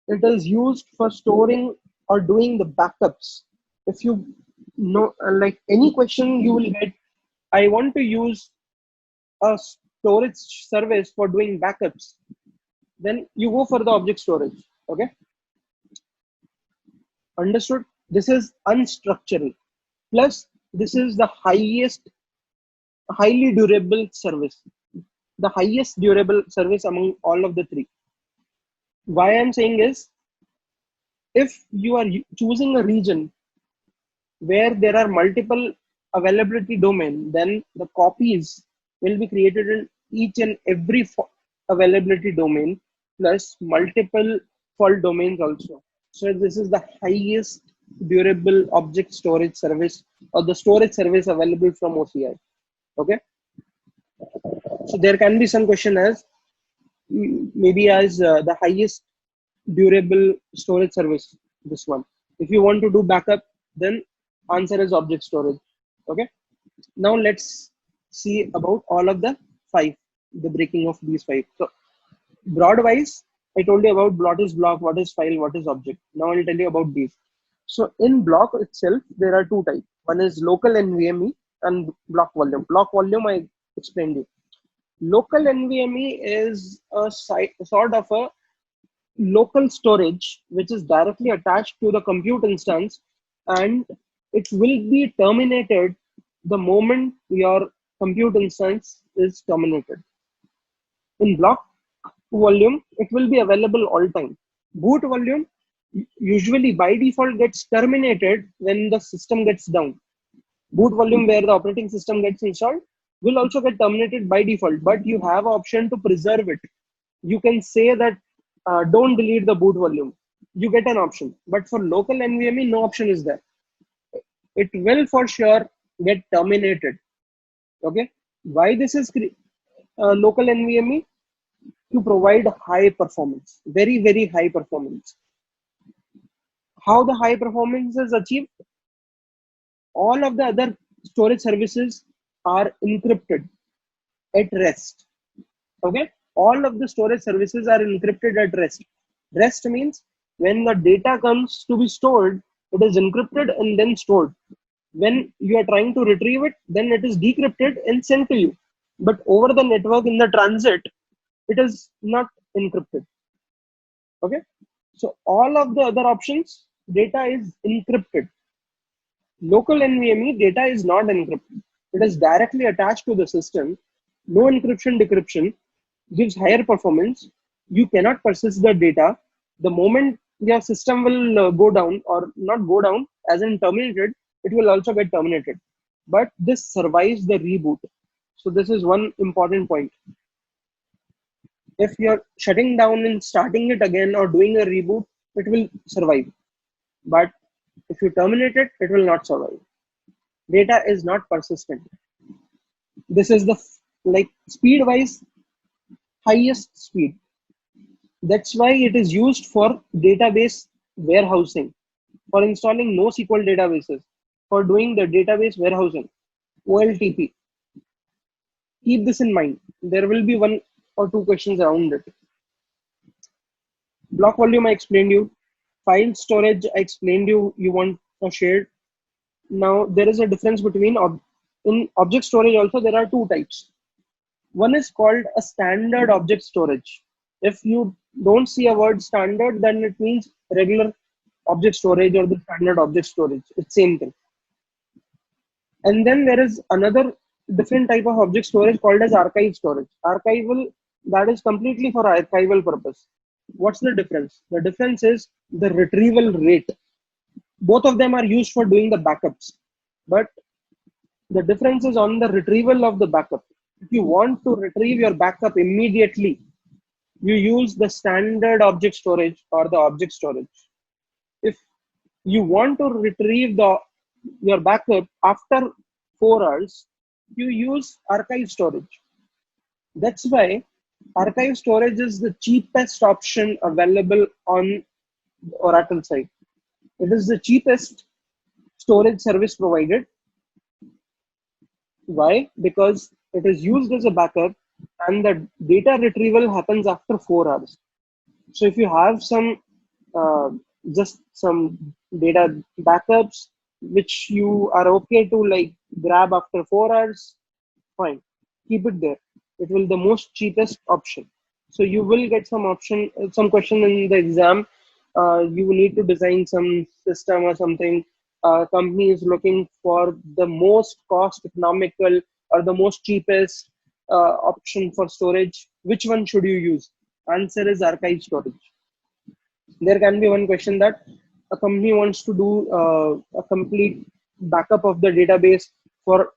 It is used for storing or doing the backups. If you know, like any question you will get, I want to use a storage service for doing backups, then you go for the object storage. Okay, understood? This is unstructured. Plus, this is the highly durable service, the highest durable service among all of the three. Why I'm saying is, if you are choosing a region where there are multiple availability domain, then the copies will be created in each and every availability domain, plus multiple fault domains also. So this is the highest durable object storage service, or the storage service available from OCI. Okay, so there can be some question as maybe as the highest durable storage service, this one. If you want to do backup, then answer is object storage. Okay, now let's see about all of the five, the breaking of these five. So broad wise, I told you about what is block, what is file, what is object. Now I'll tell you about these. So in block itself, there are two types. One is local NVMe and block volume. Block volume I explained you. Local NVMe is a sort of a local storage which is directly attached to the compute instance, and it will be terminated the moment your compute instance is terminated. In block volume, it will be available all time. Boot volume usually by default gets terminated when the system gets down. Boot volume, where the operating system gets installed, will also get terminated by default, but you have option to preserve it. You can say that don't delete the boot volume. you get an option. But for local NVMe, no option is there. It will for sure get terminated. Okay, why this is local NVMe? To provide high performance, very high performance. How the high performance is achieved? All of the other storage services are encrypted at rest. Okay, all of the storage services are encrypted at rest. Rest means when the data comes to be stored, it is encrypted and then stored. When you are trying to retrieve it, then it is decrypted and sent to you. But over the network in the transit, it is not encrypted. Okay, so all of the other options, data is encrypted. Local NVMe data is not encrypted. It is directly attached to the system. No encryption decryption, gives higher performance. You cannot persist the data. The moment your system will go down, or not go down, as in terminated, it will also get terminated. But this survives the reboot. So this is one important point. If you're shutting down and starting it again or doing a reboot, it will survive. But if you terminate it, it will not survive. Data is not persistent. This is the like speed wise highest speed. That's why it is used for database warehousing, for installing NoSQL databases, for doing the database warehousing, OLTP. Keep this in mind. There will be one or two questions around it. Block volume I explained you. File storage I explained you want a shared. Now there is a difference between in object storage also there are two types. One is called a standard object storage. If you don't see a word standard, then it means regular object storage or the standard object storage. It's same thing. And then there is another different type of object storage called as archive storage. Archival, that is completely for archival purpose. What's the difference? The difference is the retrieval rate. Both of them are used for doing the backups, but the difference is on the retrieval of the backup. If you want to retrieve your backup immediately, you use the standard object storage or the object storage. If you want to retrieve your backup after 4 hours, you use archive storage. That's why archive storage is the cheapest option available on Oracle side. It is the cheapest storage service provided. Why? Because it is used as a backup and the data retrieval happens after 4 hours. So if you have some just some data backups which you are okay to like grab after 4 hours, fine, keep it there. It will the most cheapest option. So you will get some option, some question in the exam. You need to design some system or something. Company is looking for the most cost economical or the most cheapest option for storage. Which one should you use? Answer is archive storage. There can be one question that a company wants to do a complete backup of the database for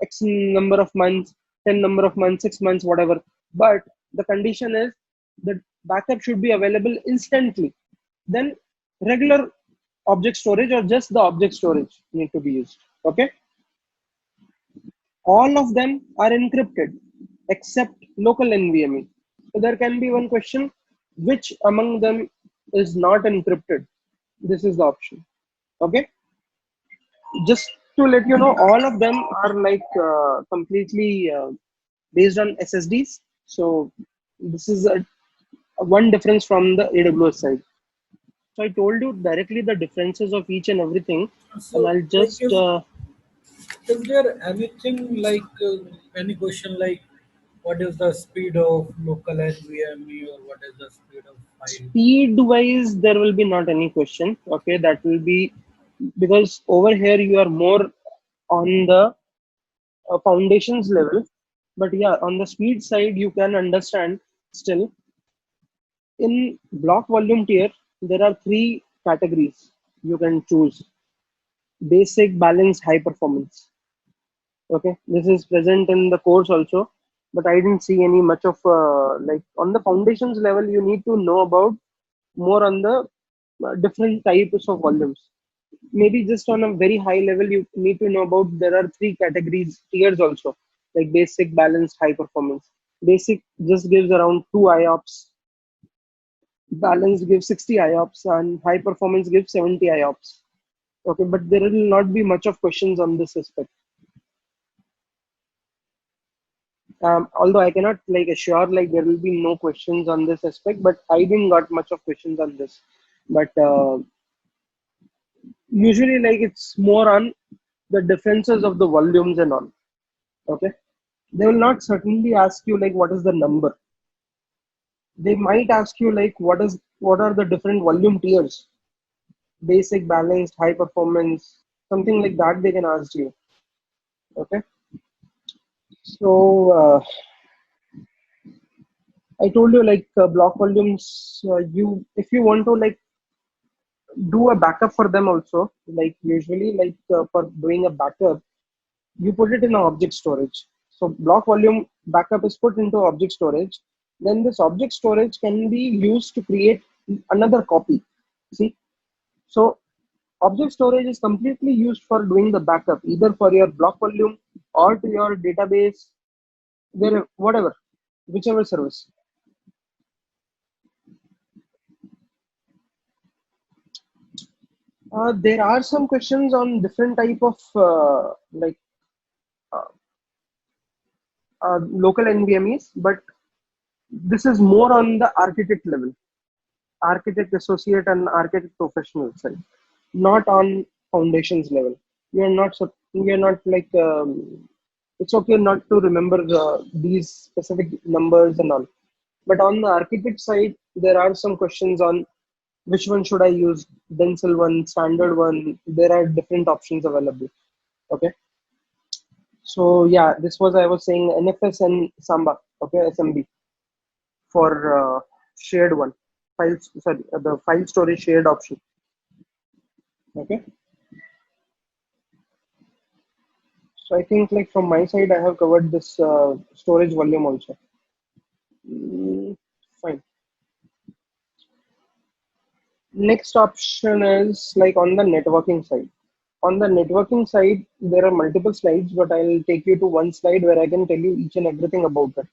X number of months, 10 number of months, 6 months, whatever. But the condition is the backup should be available instantly. Then regular object storage or just the object storage need to be used. Okay. All of them are encrypted except local NVMe. So there can be one question, which among them is not encrypted? This is the option. Okay. Just to let you know, all of them are like completely based on SSDs. So this is one difference from the AWS side. So I told you directly the differences of each and everything, and So, I'll like, just is there anything like any question like what is the speed of local NVMe or what is the speed of file? speed wise there will be not any question. Okay, that will be because over here you are more on the foundations level, but yeah, on the speed side you can understand still. In block volume tier there are three categories you can choose: basic, balanced, high performance. Okay, this is present in the course also, but I didn't see any much of like on the foundations level you need to know about more on the different types of volumes. Maybe just on a very high level, you need to know about there are three categories, tiers also, like basic, balanced, high performance. Basic just gives around 2 IOPS, balance gives 60 IOPS, and high performance gives 70 IOPS. Okay, but there will not be much of questions on this aspect. Although I cannot like assure like there will be no questions on this aspect, but I didn't got much of questions on this. But usually like it's more on the differences of the volumes and all. Okay, they will not certainly ask you like what is the number. They might ask you like what are the different volume tiers, basic, balanced, high performance, something like that they can ask you. Okay, so I told you like block volumes. You if you want to like do a backup for them also, like usually like for doing a backup, you put it in an object storage. So block volume backup is put into object storage. Then this object storage can be used to create another copy. See, so object storage is completely used for doing the backup, either for your block volume or to your database, where whatever, whichever service. There are some questions on different type of like uh, local NVMEs, but this is more on the architect level, architect associate and architect professional side, not on foundations level. You are not like it's okay not to remember these specific numbers and all. But on the architect side, there are some questions on which one should I use, Denzel one, standard one. There are different options available. Okay. So yeah, this was I was saying NFS and Samba. Okay, SMB for shared one files. Sorry, the file storage shared option. Okay. So I think like from my side, I have covered this storage volume also. Fine. Next option is like on the networking side. On the networking side, there are multiple slides, but I'll take you to one slide where I can tell you each and everything about it.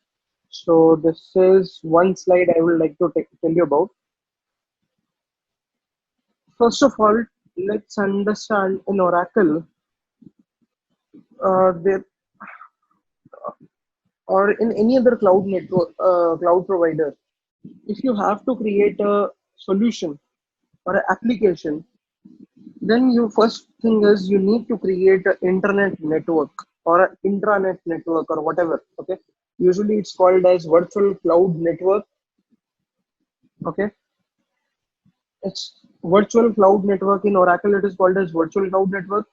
So this is one slide I would like to tell you about. First of all, let's understand in Oracle, there or in any other cloud network, cloud provider, if you have to create a solution or an application, then you first thing is you need to create an internet network or an intranet network or whatever. Okay, usually it's called as virtual cloud network. Okay, it's virtual cloud network in Oracle. It is called as virtual cloud network.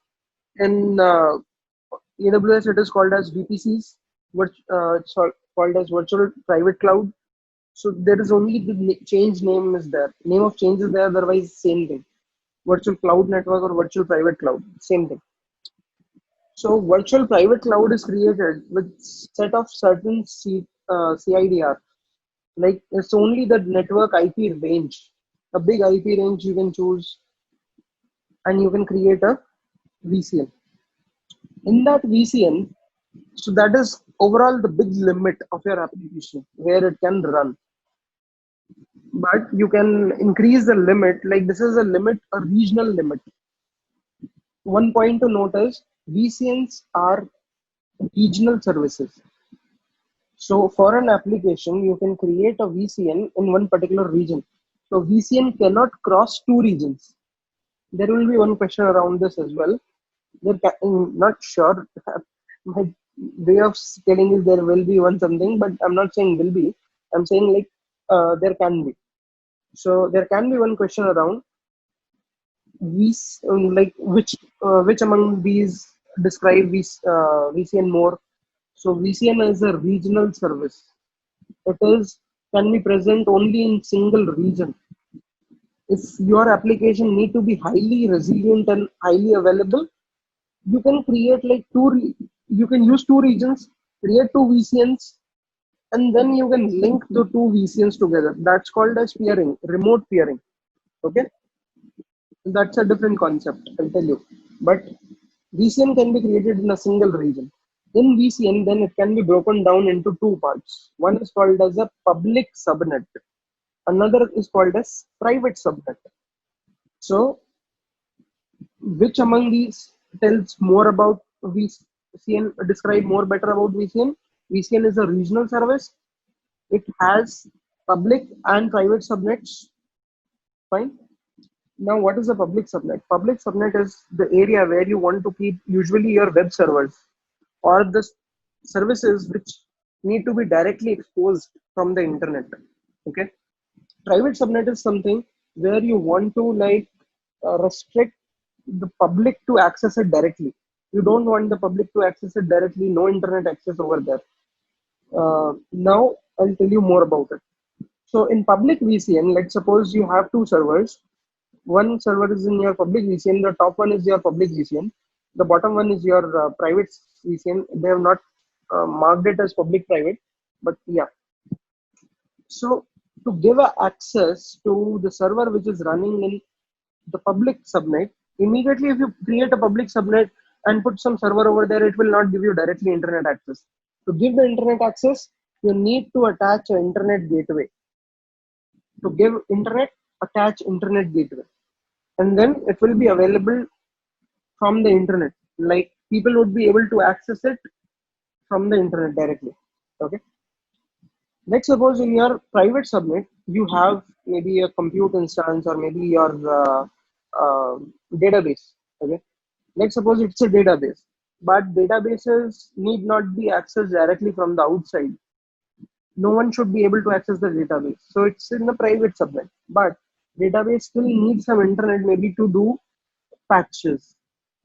In AWS, it is called as VPCs, which it's called as virtual private cloud. So there is only the change name is there. Name of change is there. Otherwise, same thing. Virtual cloud network or virtual private cloud, same thing. So virtual private cloud is created with set of certain CIDR. Like it's only the network IP range, a big IP range you can choose, and you can create a VCN. In that VCN, so that is overall the big limit of your application where it can run. But you can increase the limit. Like this is a limit, a regional limit. One point to note is VCNs are regional services. So for an application, you can create a VCN in one particular region. So VCN cannot cross two regions. There will be one question around this as well. Not sure. My way of telling is there will be one something, but I'm not saying will be. I'm saying like there can be. So there can be one question around like which among these describe VCN more. So VCN is a regional service. It is can be present only in single region. If your application need to be highly resilient and highly available, you can create like you can use two regions, create two VCNs, and then you can link the two VCNs together. That's called as peering, remote peering. Okay. That's a different concept, I'll tell you. But VCN can be created in a single region. In VCN, then it can be broken down into two parts. One is called as a public subnet. Another is called as private subnet. So, which among these tells more about VCN, describe more better about VCN? VCN is a regional service. It has public and private subnets. Fine. Now, what is a public subnet? Public subnet is the area where you want to keep usually your web servers or the services which need to be directly exposed from the internet. Okay. Private subnet is something where you want to restrict the public to access it directly. You don't want the public to access it directly, no internet access over there. Now, I'll tell you more about it. So, in public VCN, let's suppose you have two servers. One server is in your public VCN, the top one is your public VCN, the bottom one is your private VCN. They have not marked it as public private, but yeah. So to give a access to the server which is running in the public subnet, immediately if you create a public subnet and put some server over there, it will not give you directly internet access. To give the internet access, you need to attach an internet gateway. To give internet, attach internet gateway, and then it will be available from the internet. Like people would be able to access it from the internet directly. Okay. Let's suppose in your private subnet, you have maybe a compute instance or maybe your uh, database. Okay. Let's suppose it's a database, but databases need not be accessed directly from the outside. No one should be able to access the database. So it's in the private subnet, but database still needs some internet maybe to do patches,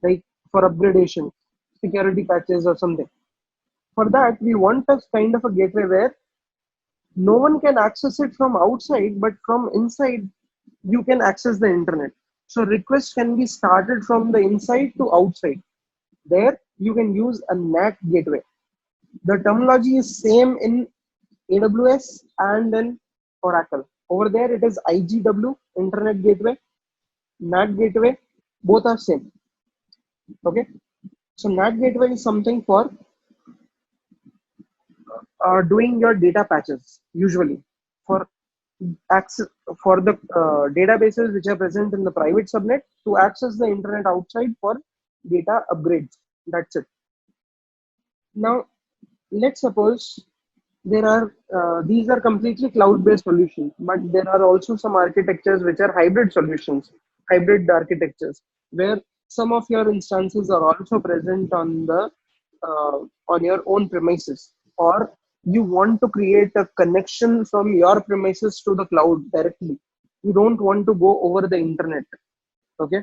like for upgradation, security patches or something. For that, we want a kind of a gateway where no one can access it from outside, but from inside, you can access the internet. So requests can be started from the inside to outside. There, you can use a NAT gateway. The terminology is same in AWS and in Oracle. Over there, it is IGW, Internet Gateway, NAT Gateway, both are same. Okay. So NAT Gateway is something for doing your data patches usually for access for the databases which are present in the private subnet to access the internet outside for data upgrades. That's it. Now, let's suppose there are these are completely cloud-based solutions, but there are also some architectures which are hybrid solutions, hybrid architectures, where some of your instances are also present on the on your own premises, or you want to create a connection from your premises to the cloud directly. You don't want to go over the internet. Okay.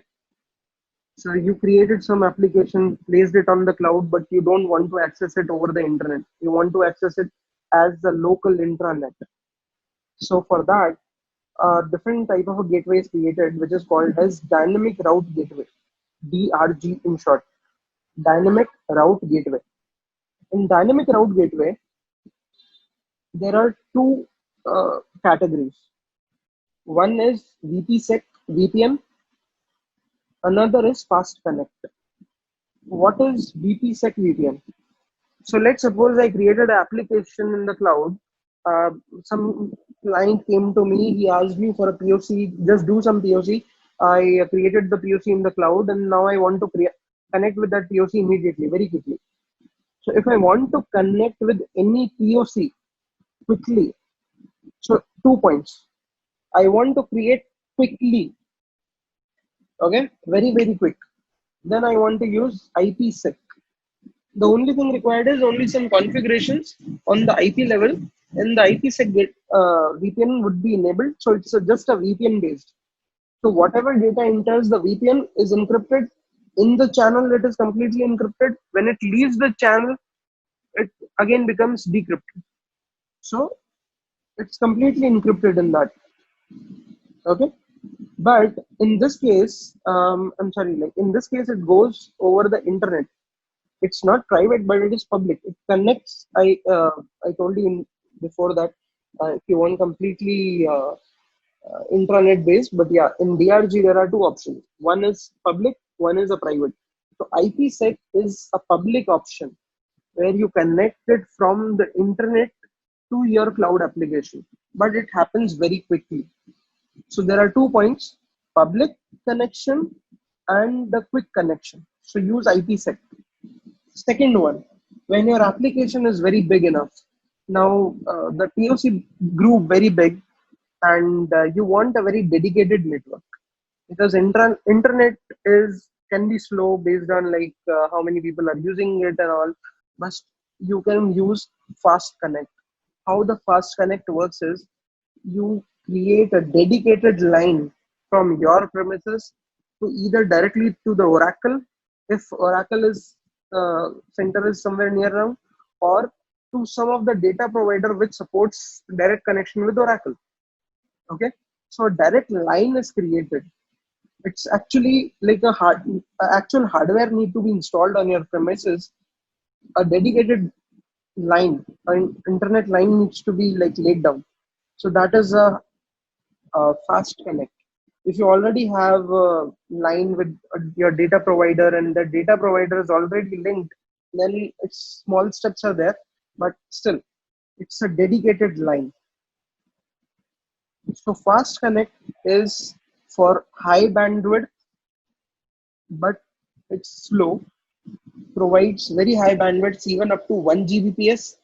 So you created some application, placed it on the cloud, but you don't want to access it over the internet. You want to access it as the local intranet. So for that, a different type of a gateway is created, which is called as Dynamic Route Gateway, DRG in short. Dynamic Route Gateway. In Dynamic Route Gateway, there are two categories. One is VPSec VPN, another is Fast Connect. What is VPSec VPN? So let's suppose I created an application in the cloud. Some client came to me, he asked me for a POC, just do some POC. I created the POC in the cloud and now I want to connect with that POC immediately, very quickly. So if I want to connect with any POC quickly, so 2 points. I want to create quickly, okay, very quick. Then I want to use IPsec. The only thing required is only some configurations on the IP level, and the IPsec VPN would be enabled. So it's just a VPN based. So whatever data enters the VPN is encrypted. In the channel, it is completely encrypted. When it leaves the channel, it again becomes decrypted. So it's completely encrypted in that. Okay. But in this case, I'm sorry, like in this case, it goes over the internet. It's not private, but it is public. It connects. I told you before that if you want completely intranet based. But yeah, in DRG there are two options. One is public, one is a private. So IPsec is a public option where you connect it from the internet to your cloud application, but it happens very quickly. So there are 2 points: public connection and the quick connection. So use IPsec. Second one, when your application is very big enough, now the POC grew very big, and you want a very dedicated network, because internet is can be slow based on like how many people are using it and all, but you can use fast connect. How the fast connect works is, you create a dedicated line from your premises to either directly to the Oracle, if Oracle is center is somewhere near around, or to some of the data provider which supports direct connection with Oracle. Okay, so a direct line is created. It's actually like actual hardware need to be installed on your premises. A dedicated line, an internet line needs to be like laid down. So that is a fast connect. If you already have a line with your data provider and the data provider is already linked, then it's small steps are there, but still it's a dedicated line. So fast connect is for high bandwidth, but it's slow, provides very high bandwidths even up to 1 Gbps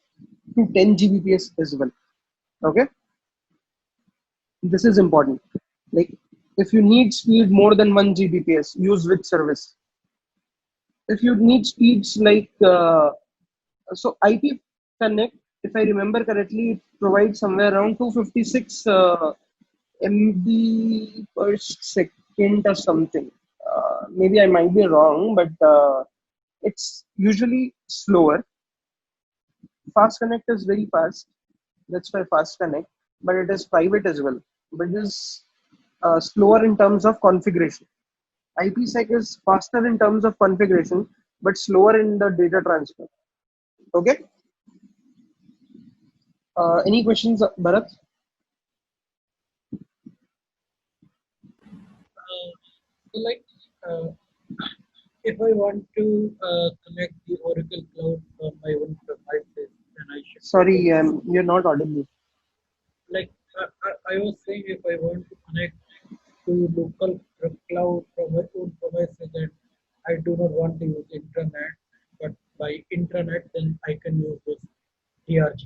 to 10 Gbps as well. Okay, this is important. Like if you need speed more than 1 Gbps, use which service. If you need speeds like so IP Connect, if I remember correctly, it provides somewhere around 256 MB per second or something. Maybe I might be wrong, but it's usually slower. Fast Connect is very fast. That's why Fast Connect, but it is private as well. But it is slower in terms of configuration. IPsec is faster in terms of configuration, but slower in the data transfer. Okay. Any questions, Bharat? So like, uh, if I want to connect the Oracle Cloud from my own devices, then I should go Sorry, to you're not audible. like I was saying, if I want to connect to local cloud from my own devices, then I do not want to use internet, but by internet, then I can use this DRG.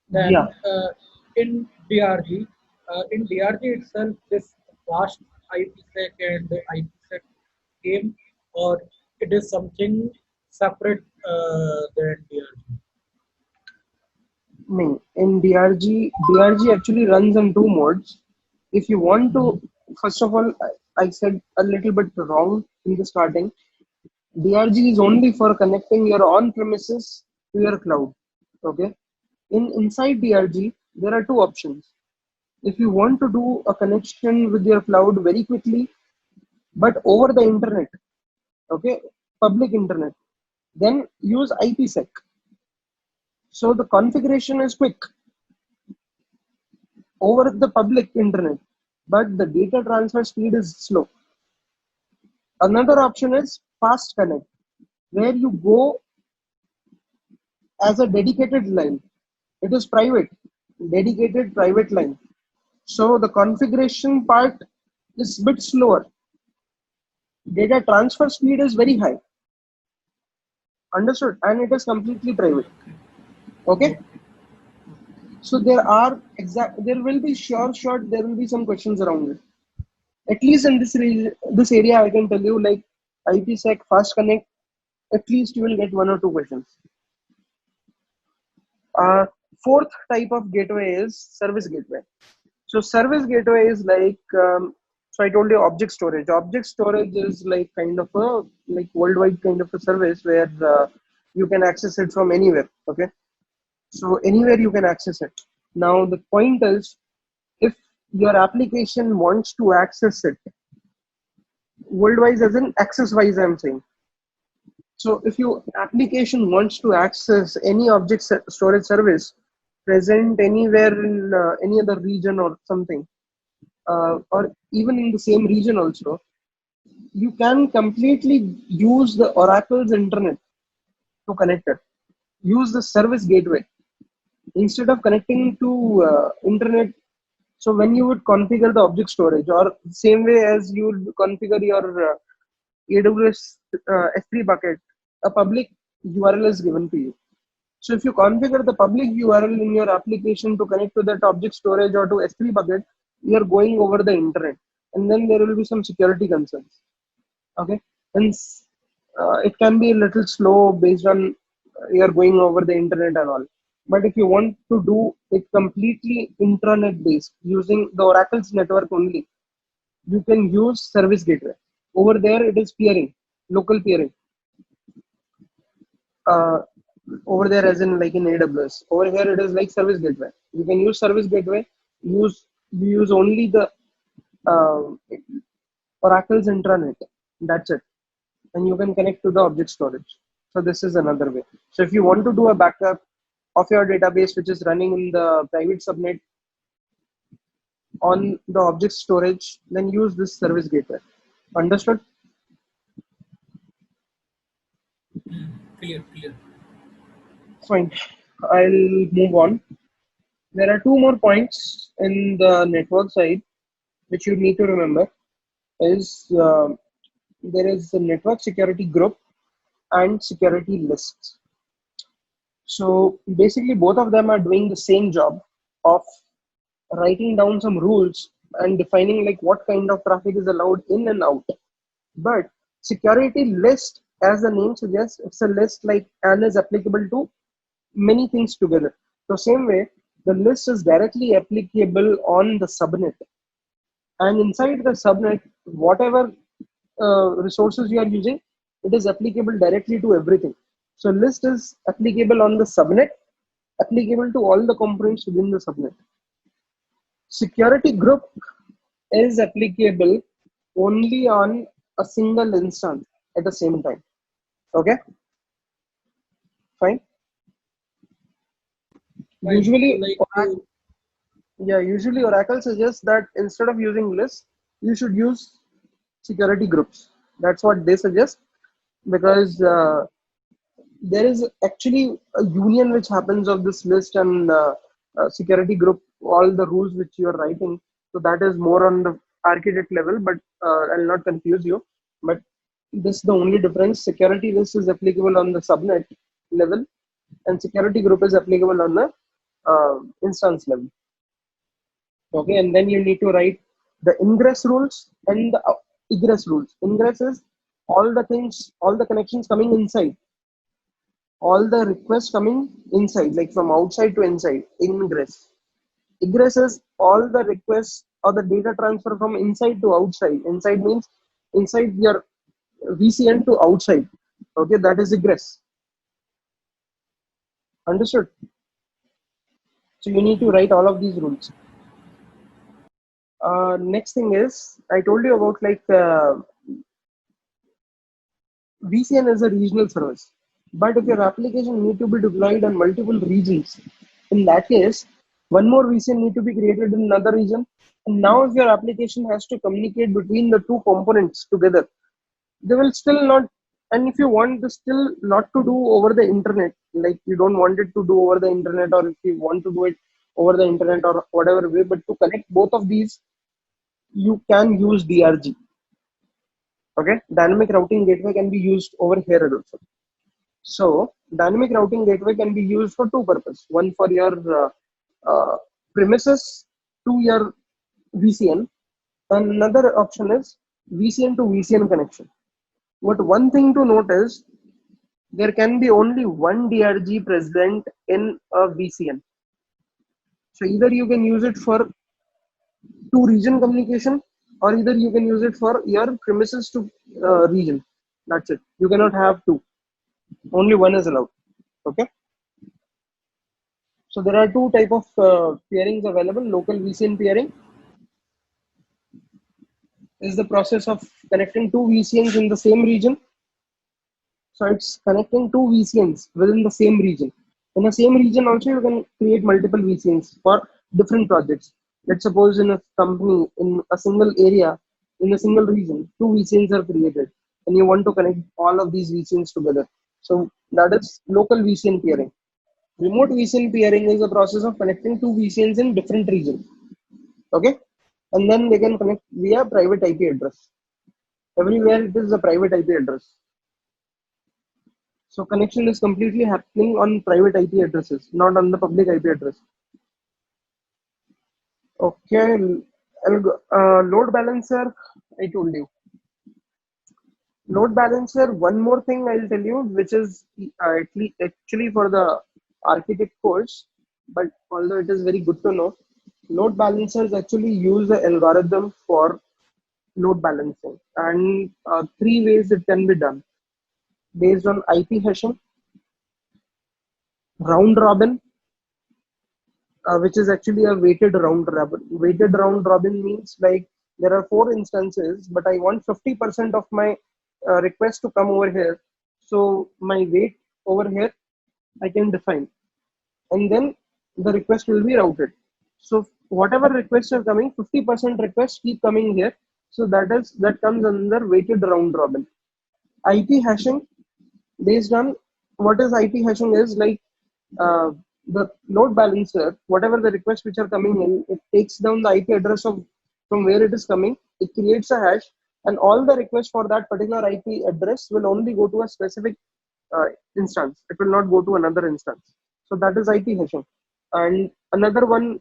Yeah. Then in DRG itself, this fast IPsec and the IPsec came, or it is something separate than DRG. No, in DRG actually runs in two modes. If you want to, first of all, I said a little bit wrong in the starting. DRG is only for connecting your on-premises to your cloud. Okay. Inside DRG, there are two options. If you want to do a connection with your cloud very quickly, but over the internet, okay, public internet, then use IPsec. So the configuration is quick over the public internet, but the data transfer speed is slow. Another option is fast connect, where you go as a dedicated line. It is private, dedicated private line. So the configuration part is a bit slower. Data transfer speed is very high. Understood? And it is completely private. Okay. Okay. So there will be there will be some questions around it. At least in this area, I can tell you like IPsec, Fast Connect, at least you will get one or two questions. Uh, Fourth type of gateway is service gateway. So service gateway is like so I told you object storage. Object storage is like kind of a like worldwide kind of a service where you can access it from anywhere. Okay, so anywhere you can access it. Now the point is, if your application wants to access it worldwide, as in access wise, I'm saying. So if your application wants to access any storage service, present anywhere in any other region or something, or even in the same region also, you can completely use the Oracle's internet to connect it. Use the service gateway instead of connecting to internet. So when you would configure the object storage, or same way as you would configure your AWS S3 bucket, a public URL is given to you. So if you configure the public URL in your application to connect to that object storage or to S3 bucket, you are going over the internet, and then there will be some security concerns. Okay, and it can be a little slow based on you are going over the internet and all. But if you want to do it completely intranet based using the Oracle's network only, you can use Service Gateway. Over there, it is peering, local peering. Uh, Over there, as in like in AWS. Over here, it is like Service Gateway. You can use Service Gateway. You use only the uh, Oracle's intranet. That's it, and you can connect to the object storage. So this is another way. So if you want to do a backup of your database which is running in the private subnet on the object storage, then use this Service Gateway. Understood? Clear, clear. Fine. I'll move on. There are two more points in the network side which you need to remember. Is there is a network security group and security lists. So basically, both of them are doing the same job of writing down some rules and defining like what kind of traffic is allowed in and out. But security list, as the name suggests, it's a list like and is applicable to many things together. So same way, the list is directly applicable on the subnet, and inside the subnet, whatever resources you are using, it is applicable directly to everything. So list is applicable on the subnet, applicable to all the components within the subnet. Security group is applicable only on a single instance at the same time. Okay, fine. Fine. Usually, Like, usually Oracle suggests that instead of using lists, you should use security groups. That's what they suggest, because there is actually a union which happens of this list and security group, all the rules which you are writing. So that is more on the architect level, but I'll not confuse you. But this is the only difference. Security list is applicable on the subnet level, and security group is applicable on the instance level. Okay, and then you need to write the ingress rules and the egress rules. Ingress is all the things, all the connections coming inside, all the requests coming inside, like from outside to inside. Ingress. Egress is all the requests or the data transfer from inside to outside. Inside means inside your VCN to outside. Okay, that is egress. Understood? So you need to write all of these rules. Next thing is, I told you about like VCN is a regional service. But if your application need to be deployed on multiple regions, in that case, one more VCN need to be created in another region. And now if your application has to communicate between the two components together, they will still not, and if you want to still not to do over the internet, like you don't want it to do over the internet, or if you want to do it over the internet or whatever way, but to connect both of these, you can use DRG. Okay, dynamic routing gateway can be used over here also. So dynamic routing gateway can be used for two purposes. One for your premises to your VCN, and another option is VCN to VCN connection. But one thing to note is there can be only one DRG present in a VCN. So either you can use it for two region communication, or either you can use it for your premises to region. That's it. You cannot have two. Only one is allowed. Okay. So there are two type of peerings available. Local VCN peering is the process of connecting two VCNs in the same region. So it's connecting two VCNs within the same region. In the same region also, you can create multiple VCNs for different projects. Let's suppose in a company, in a single area, in a single region, two VCNs are created, and you want to connect all of these VCNs together. So that is local VCN peering. Remote VCN peering is a process of connecting two VCNs in different regions. Okay, and then they can connect via private IP address. Everywhere it is a private IP address. So connection is completely happening on private IP addresses, not on the public IP address. Okay, load balancer, I told you. Load balancer, one more thing I'll tell you, which is actually for the architect course, but although it is very good to know, load balancers actually use the algorithm for load balancing, and three ways it can be done based on IP hashing, round robin, which is actually a weighted round robin. Weighted round robin means like there are four instances, but I want 50% of my request to come over here. So my weight over here I can define, and then the request will be routed. So whatever requests are coming, 50% requests keep coming here. So that comes under weighted round robin. IP hashing, based on what is IP hashing is like uh, the load balancer, whatever the requests which are coming in, it takes down the IP address of from where it is coming, it creates a hash, and all the requests for that particular IP address will only go to a specific uh, instance. It will not go to another instance. So that is IP hashing. And another one,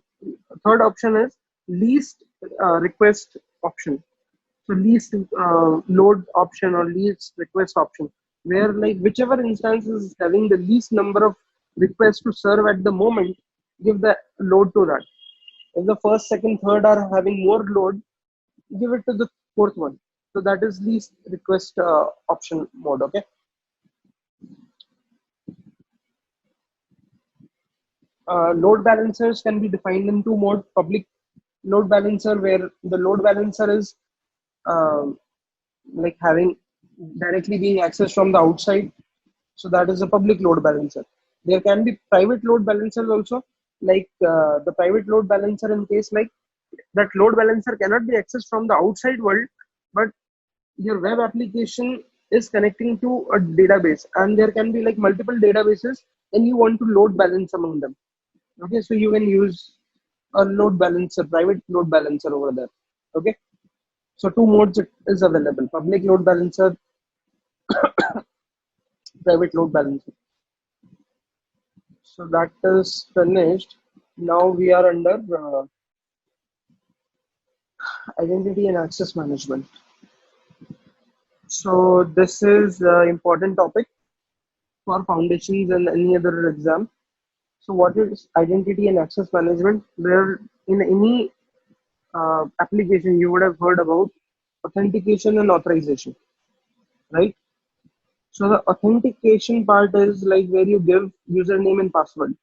third option is least request option. So least load option or least request option, where like whichever instance is having the least number of requests to serve at the moment, give the load to that. If the first, second, third are having more load, give it to the fourth one. So that is least request option mode. Okay. Load balancers can be defined in two modes: public load balancer, where the load balancer is um, like having directly being accessed from the outside. So that is a public load balancer. There can be private load balancers also, like the private load balancer in case like that load balancer cannot be accessed from the outside world, but your web application is connecting to a database, and there can be like multiple databases, and you want to load balance among them. Okay, so you can use a load balancer, private load balancer over there. Okay, so two modes it is available: public load balancer, private load balancer. So that is finished. Now we are under identity and access management. So this is important topic for foundations and any other exam. So what is identity and access management? Where in any application you would have heard about authentication and authorization, right? So the authentication part is like where you give username and password.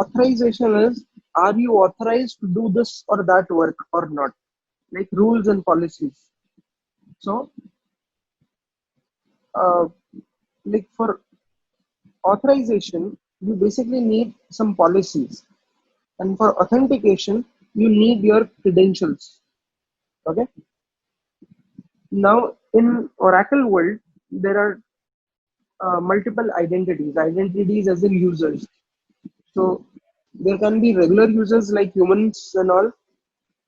Authorization is, are you authorized to do this or that work or not? Like rules and policies. So uh, like for authorization, you basically need some policies, and for authentication, you need your credentials. Okay. Now in Oracle world, there are multiple identities as in users. So there can be regular users like humans and all,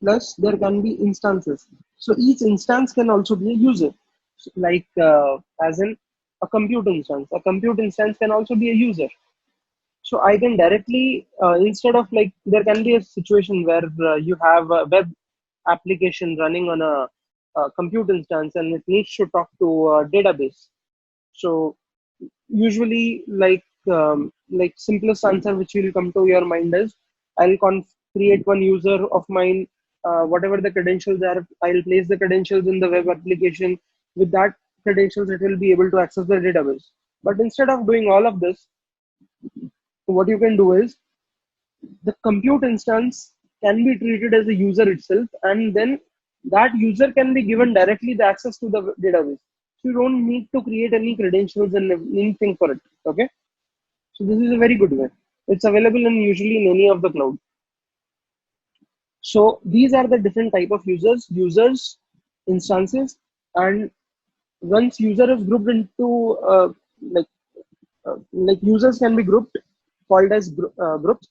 plus there can be instances. So each instance can also be a user. So like as in a compute instance. A compute instance can also be a user. So I can directly, instead of like, there can be a situation where you have a web application running on a compute instance and it needs to talk to a database. So usually like simplest answer which will come to your mind is create one user of mine, whatever the credentials are, I'll place the credentials in the web application. With that credentials, it will be able to access the database. But instead of doing all of this, what you can do is the compute instance can be treated as a user itself, and then that user can be given directly the access to the database. So you don't need to create any credentials and anything for it. Okay, so this is a very good way. It's available in usually in any of the cloud. So these are the different type of users, instances, and once user is grouped into like users can be grouped called as groups.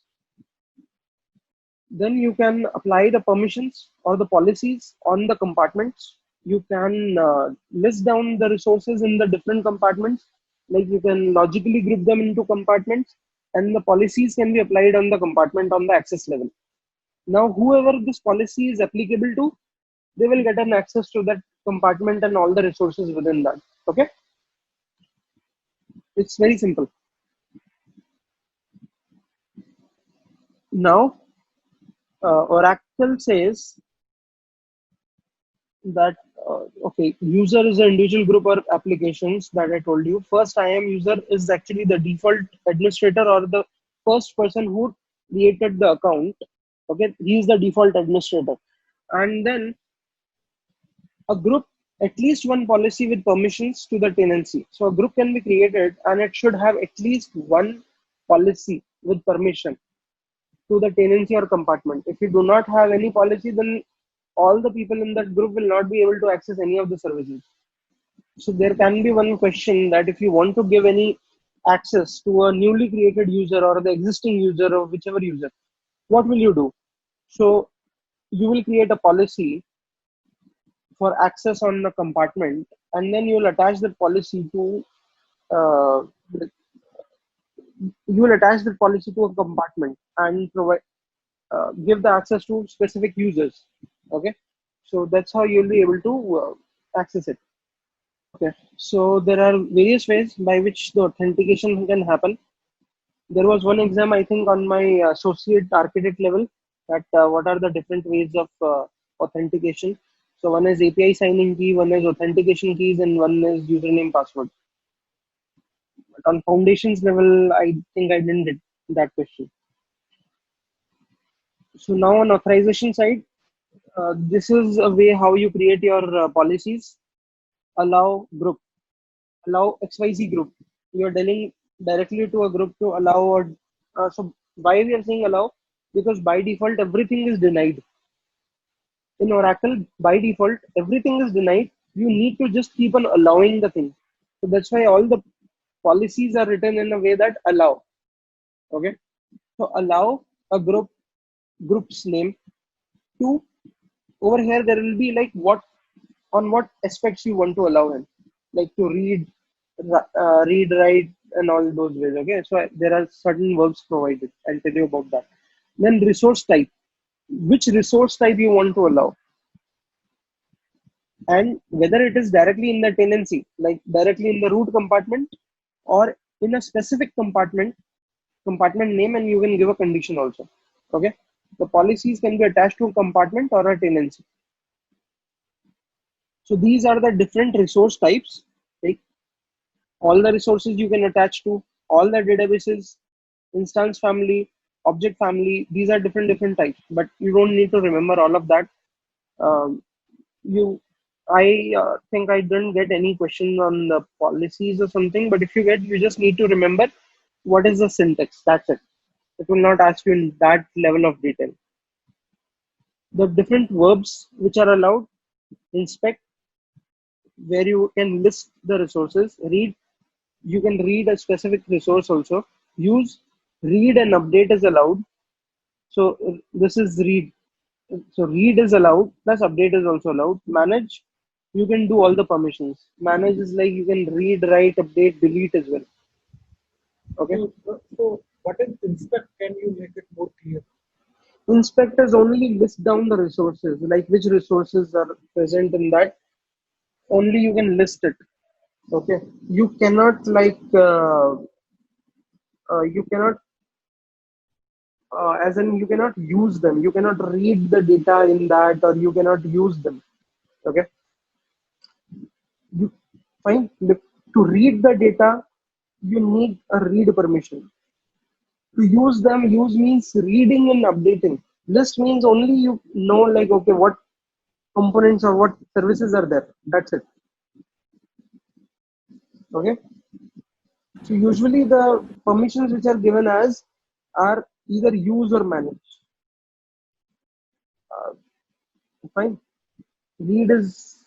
Then you can apply the permissions or the policies on the compartments. You can list down the resources in the different compartments. Like you can logically group them into compartments, and the policies can be applied on the compartment on the access level. Now, whoever this policy is applicable to, they will get an access to that compartment and all the resources within that. Okay, it's very simple. Now, Oracle says that okay, user is an individual group or applications that I told you. First IAM user is actually the default administrator or the first person who created the account. Okay, he is the default administrator. And then a group, at least one policy with permissions to the tenancy. So a group can be created and it should have at least one policy with permission to the tenancy or compartment. If you do not have any policy, then all the people in that group will not be able to access any of the services. So there can be one question that if you want to give any access to a newly created user or the existing user or whichever user, what will you do? So you will create a policy for access on the compartment, and then you will attach that policy to uh, a compartment and provide give the access to specific users. Okay, so that's how you'll be able to access it. Okay, so there are various ways by which the authentication can happen. There was one exam I think on my associate architect level, that what are the different ways of authentication. So one is API signing key, one is authentication keys, and one is username password. But on foundations level, I think I didn't get that question. So now on authorization side, this is a way how you create your policies. Allow group, allow XYZ group. You are telling directly to a group to allow. Or, so why we are saying allow? Because by default everything is denied. In Oracle, by default everything is denied. You need to just keep on allowing the thing. So that's why all the policies are written in a way that allow. Okay. So allow a group's name to, over here there will be like what, on what aspects you want to allow him, like to read, write, and all those ways. Okay, so there are certain verbs provided. I'll tell you about that. Then resource type, which resource type you want to allow, and whether it is directly in the tenancy, like directly in the root compartment, or in a specific compartment name, and you can give a condition also. Okay, the policies can be attached to a compartment or a tenancy. So these are the different resource types. Like all the resources you can attach to, all the databases, instance family, object family. These are different types, but you don't need to remember all of that. Um, you, I think I didn't get any question on the policies or something. But if you get, you just need to remember what is the syntax. That's it. It will not ask you in that level of detail. The different verbs which are allowed: inspect, where you can list the resources; read, you can read a specific resource also; use, read and update is allowed. So this is read. So read is allowed, plus update is also allowed. Manage, you can do all the permissions. Manage is like you can read, write, update, delete as well. Okay. So what is inspect? Can you make it more clear? Inspectors only list down the resources, like which resources are present in that. Only you can list it. Okay. You cannot you cannot as in you cannot use them. You cannot read the data in that, or you cannot use them. Okay. You fine. Look, to read the data, you need a read permission. To use them, use means reading and updating. List means only you know, like, okay, what components or what services are there. That's it. Okay. So usually the permissions which are given as are either use or manage. Uh, Fine. Read is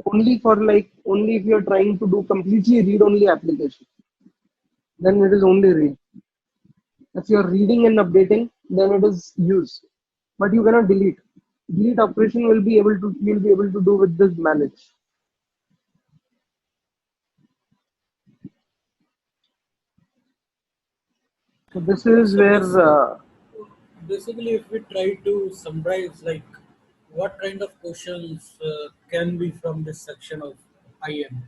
only for like only if you're trying to do completely read only application. Then it is only read. If you're reading and updating, then it is use. But you cannot delete. Delete operation will be able to you'll be able to do with this manage. So this is So where basically, if we try to summarize, like what kind of questions can be from this section of IM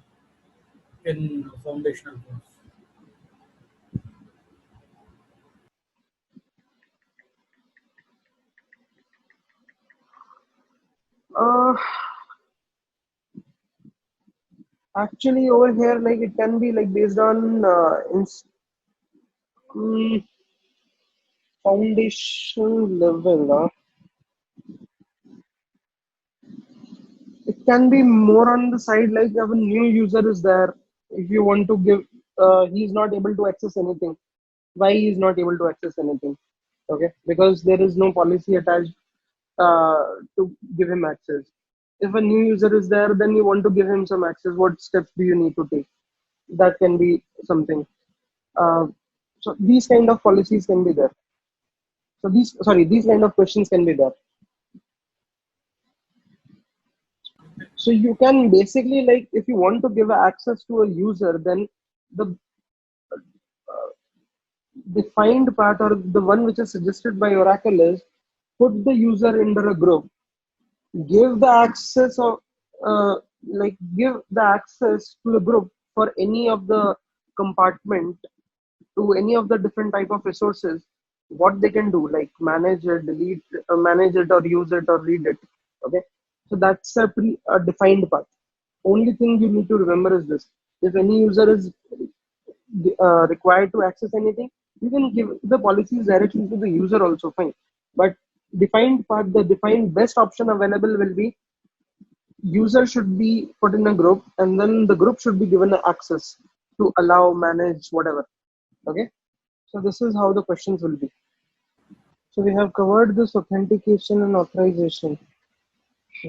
in foundational course? uh, actually over here like it can be like based on mm, foundation level. It can be more on the side like if a new user is there, if you want to give he's not able to access anything. Why he is not able to access anything? Okay, because there is no policy attached to give him access. If a new user is there, then you want to give him some access, what steps do you need to take? That can be something. uh, so these kind of policies can be there. So these kind of questions can be there. So you can basically like if you want to give access to a user, then the defined part or the one which is suggested by Oracle is put the user under a group, give the access of give the access to the group for any of the compartment to any of the different type of resources. What they can do like manage it, delete, manage it or use it or read it. Okay, so that's a defined path. Only thing you need to remember is this: if any user is required to access anything, you can give the policies directly to the user also fine. But defined path, the defined best option available will be user should be put in a group and then the group should be given access to allow, manage, whatever. Okay, so this is how the questions will be. So we have covered this authentication and authorization,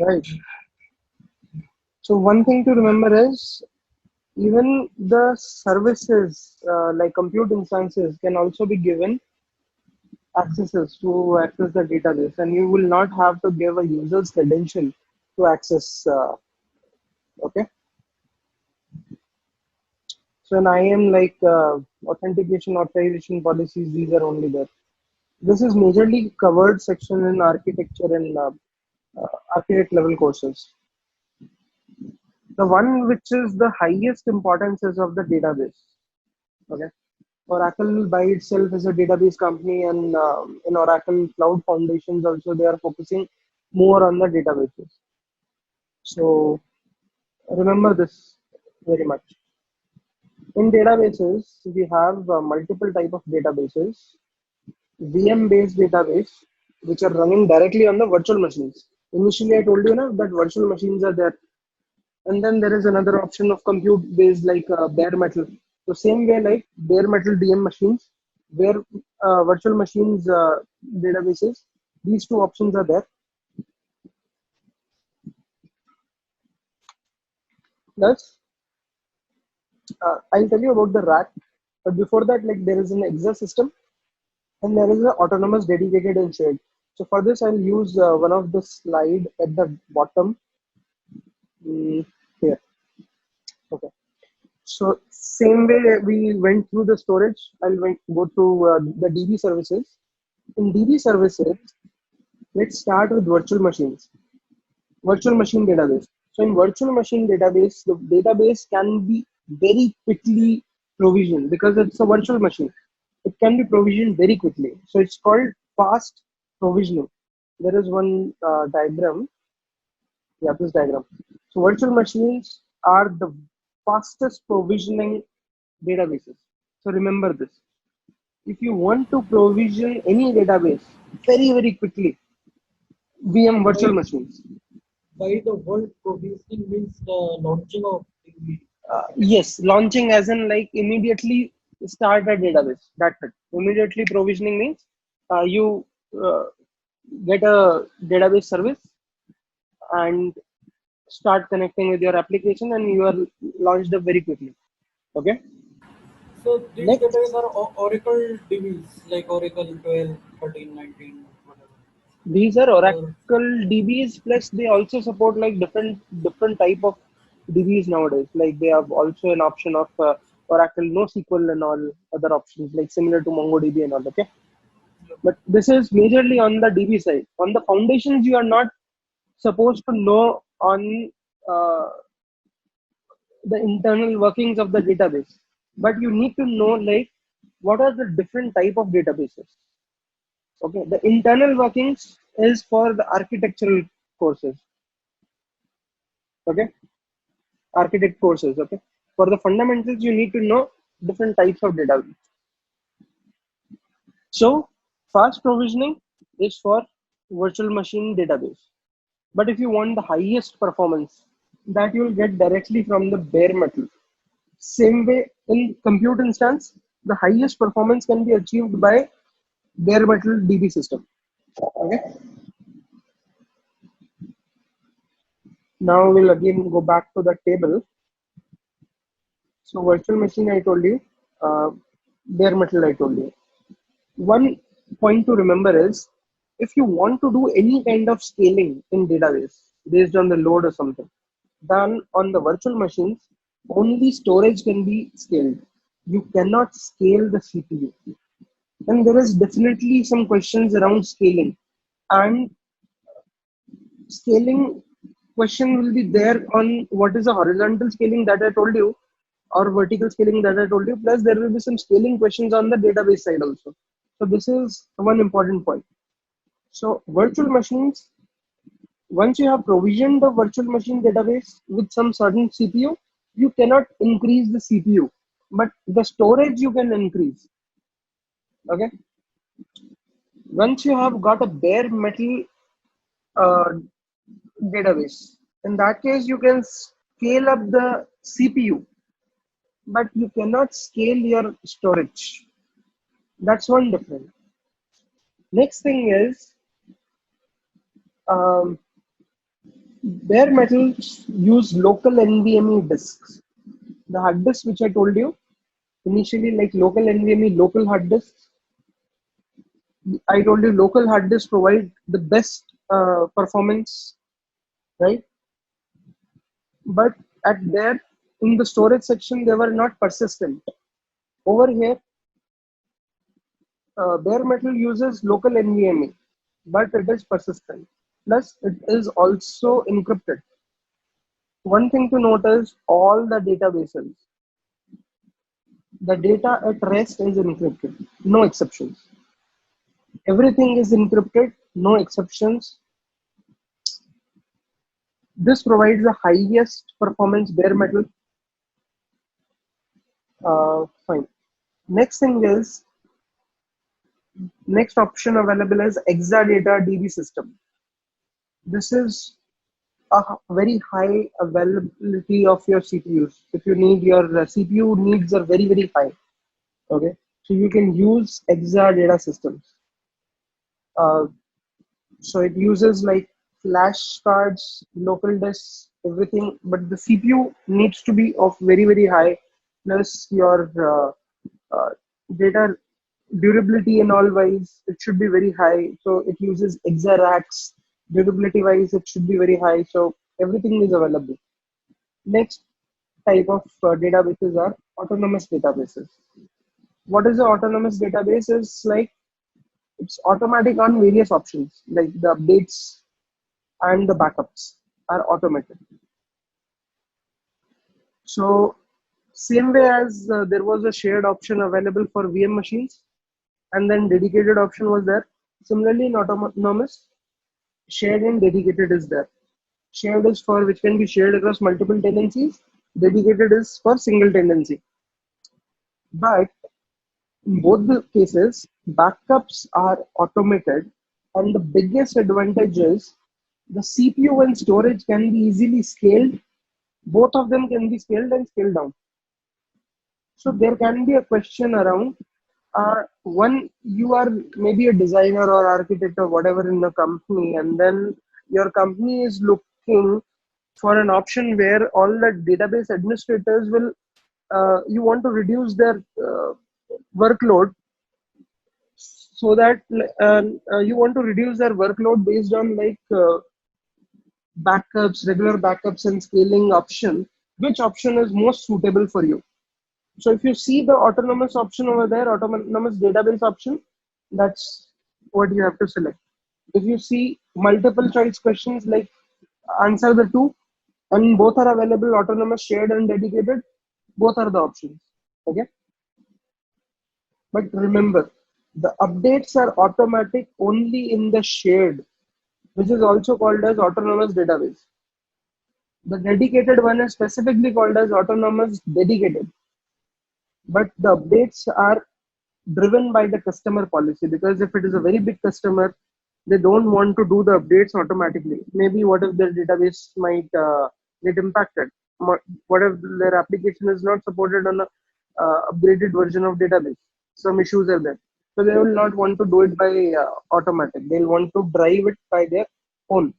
right? So one thing to remember is even the services like compute instances can also be given accesses to access the database, and you will not have to give a user's credential to access. Okay, so in IAM like authentication, authorization policies, these are only there. This is majorly covered section in architecture and architect level courses. The one which is the highest importance is of the database. Okay, Oracle by itself is a database company, and in Oracle Cloud Foundations also they are focusing more on the databases. So remember this very much. In databases, we have multiple type of databases. VM-based database, which are running directly on the virtual machines. Initially, I told you that virtual machines are there, and then there is another option of compute-based like bare metal. So same way like bare metal DM machines, where virtual machines databases. These two options are there. Plus, I'll tell you about the rack, but before that, like there is an exa system and there is an autonomous dedicated and shared. So for this, I'll use one of the slide at the bottom here. Okay. So same way we went through the storage, go through the DB services. In DB services, let's start with virtual machines. Virtual machine database. So in virtual machine database, the database can be very quickly provisioned because it's a virtual machine. It can be provisioned very quickly. So it's called fast provisioning. There is one diagram. Yeah, this diagram. So virtual machines are the fastest provisioning databases. So remember this. If you want to provision any database very quickly, VM virtual By, machines. by the word provisioning means the launching of the Yes, launching as in like immediately start a database. That's it. Immediately provisioning means you uh, get a database service and start connecting with your application, and you are launched up very quickly. Okay. So these databases Next, are Oracle DBs like Oracle 12, 13, 19, whatever. these are Or Oracle DBs, plus they also support like different type of DBs nowadays. Like they have also an option of Oracle NoSQL and all other options, like similar to MongoDB and all. Okay, but this is majorly on the DB side. On the foundations, you are not supposed to know on uh, the internal workings of the database, but you need to know like what are the different type of databases. Okay, the internal workings is for the architectural courses. Okay, architect courses. Okay, for the fundamentals, you need to know different types of database. So fast provisioning is for virtual machine database. But if you want the highest performance, that you will get directly from the bare metal. Same way in compute instance, the highest performance can be achieved by bare metal DB system. Okay. Now we'll again go back to the table. So virtual machine I told you, bare metal I told you. One point to remember is if you want to do any kind of scaling in database based on the load or something, then on the virtual machines, only storage can be scaled. You cannot scale the CPU. And there is definitely some questions around scaling. And scaling question will be there on what is the horizontal scaling that I told you or vertical scaling that I told you. Plus, there will be some scaling questions on the database side also. So this is one important point. So virtual machines, once you have provisioned the virtual machine database with some certain CPU, you cannot increase the CPU, but the storage you can increase. Okay. Once you have got a bare metal uh, database, in that case, you can scale up the CPU, but you cannot scale your storage. That's one difference. Next thing is um, bare metal use local NVMe disks. The hard disk which I told you initially, like local NVMe, local hard disks. I told you local hard disks provide the best performance, right? But at there in the storage section, they were not persistent. Over here, bare metal uses local NVMe, but it is persistent. Plus, it is also encrypted. One thing to note is all the databases, the data at rest is encrypted, no exceptions. Everything is encrypted, no exceptions. This provides the highest performance bare metal. Fine. Next thing is, next option available is Exadata DB system. This is a very high availability of your CPUs. If you need your CPU needs are very high. Okay, so you can use Exadata systems. Uh, so it uses like flash cards, local disks, everything, but the CPU needs to be of very high. Plus your data durability and all wise, it should be very high. So it uses exaracks. Durability wise, it should be very high. So everything is available. Next type of databases are autonomous databases. What is the autonomous database? Is like it's automatic on various options, like the updates and the backups are automated. So same way as there was a shared option available for VM machines, and then dedicated option was there. Similarly, in autonomous, shared and dedicated is there. Shared is for which can be shared across multiple tenancies. Dedicated is for single tenancy. But in both the cases, backups are automated, and the biggest advantage is the CPU and storage can be easily scaled. Both of them can be scaled and scaled down. So there can be a question around one, you are maybe a designer or architect or whatever in the company, and then your company is looking for an option where all the database administrators will you want to reduce their workload, so that you want to reduce their workload based on like backups, regular backups and scaling option. Which option is most suitable for you? So if you see the autonomous option over there, autonomous database option, that's what you have to select. If you see multiple choice questions like answer the two, and both are available, autonomous, shared and dedicated, both are the options. Okay. But remember, the updates are automatic only in the shared, which is also called as autonomous database. The dedicated one is specifically called as autonomous dedicated, but the updates are driven by the customer policy, because if it is a very big customer, they don't want to do the updates automatically. Maybe what if their database might get impacted? What if their application is not supported on a upgraded version of database? Some issues are there, so they will not want to do it by automatic. They'll want to drive it by their own.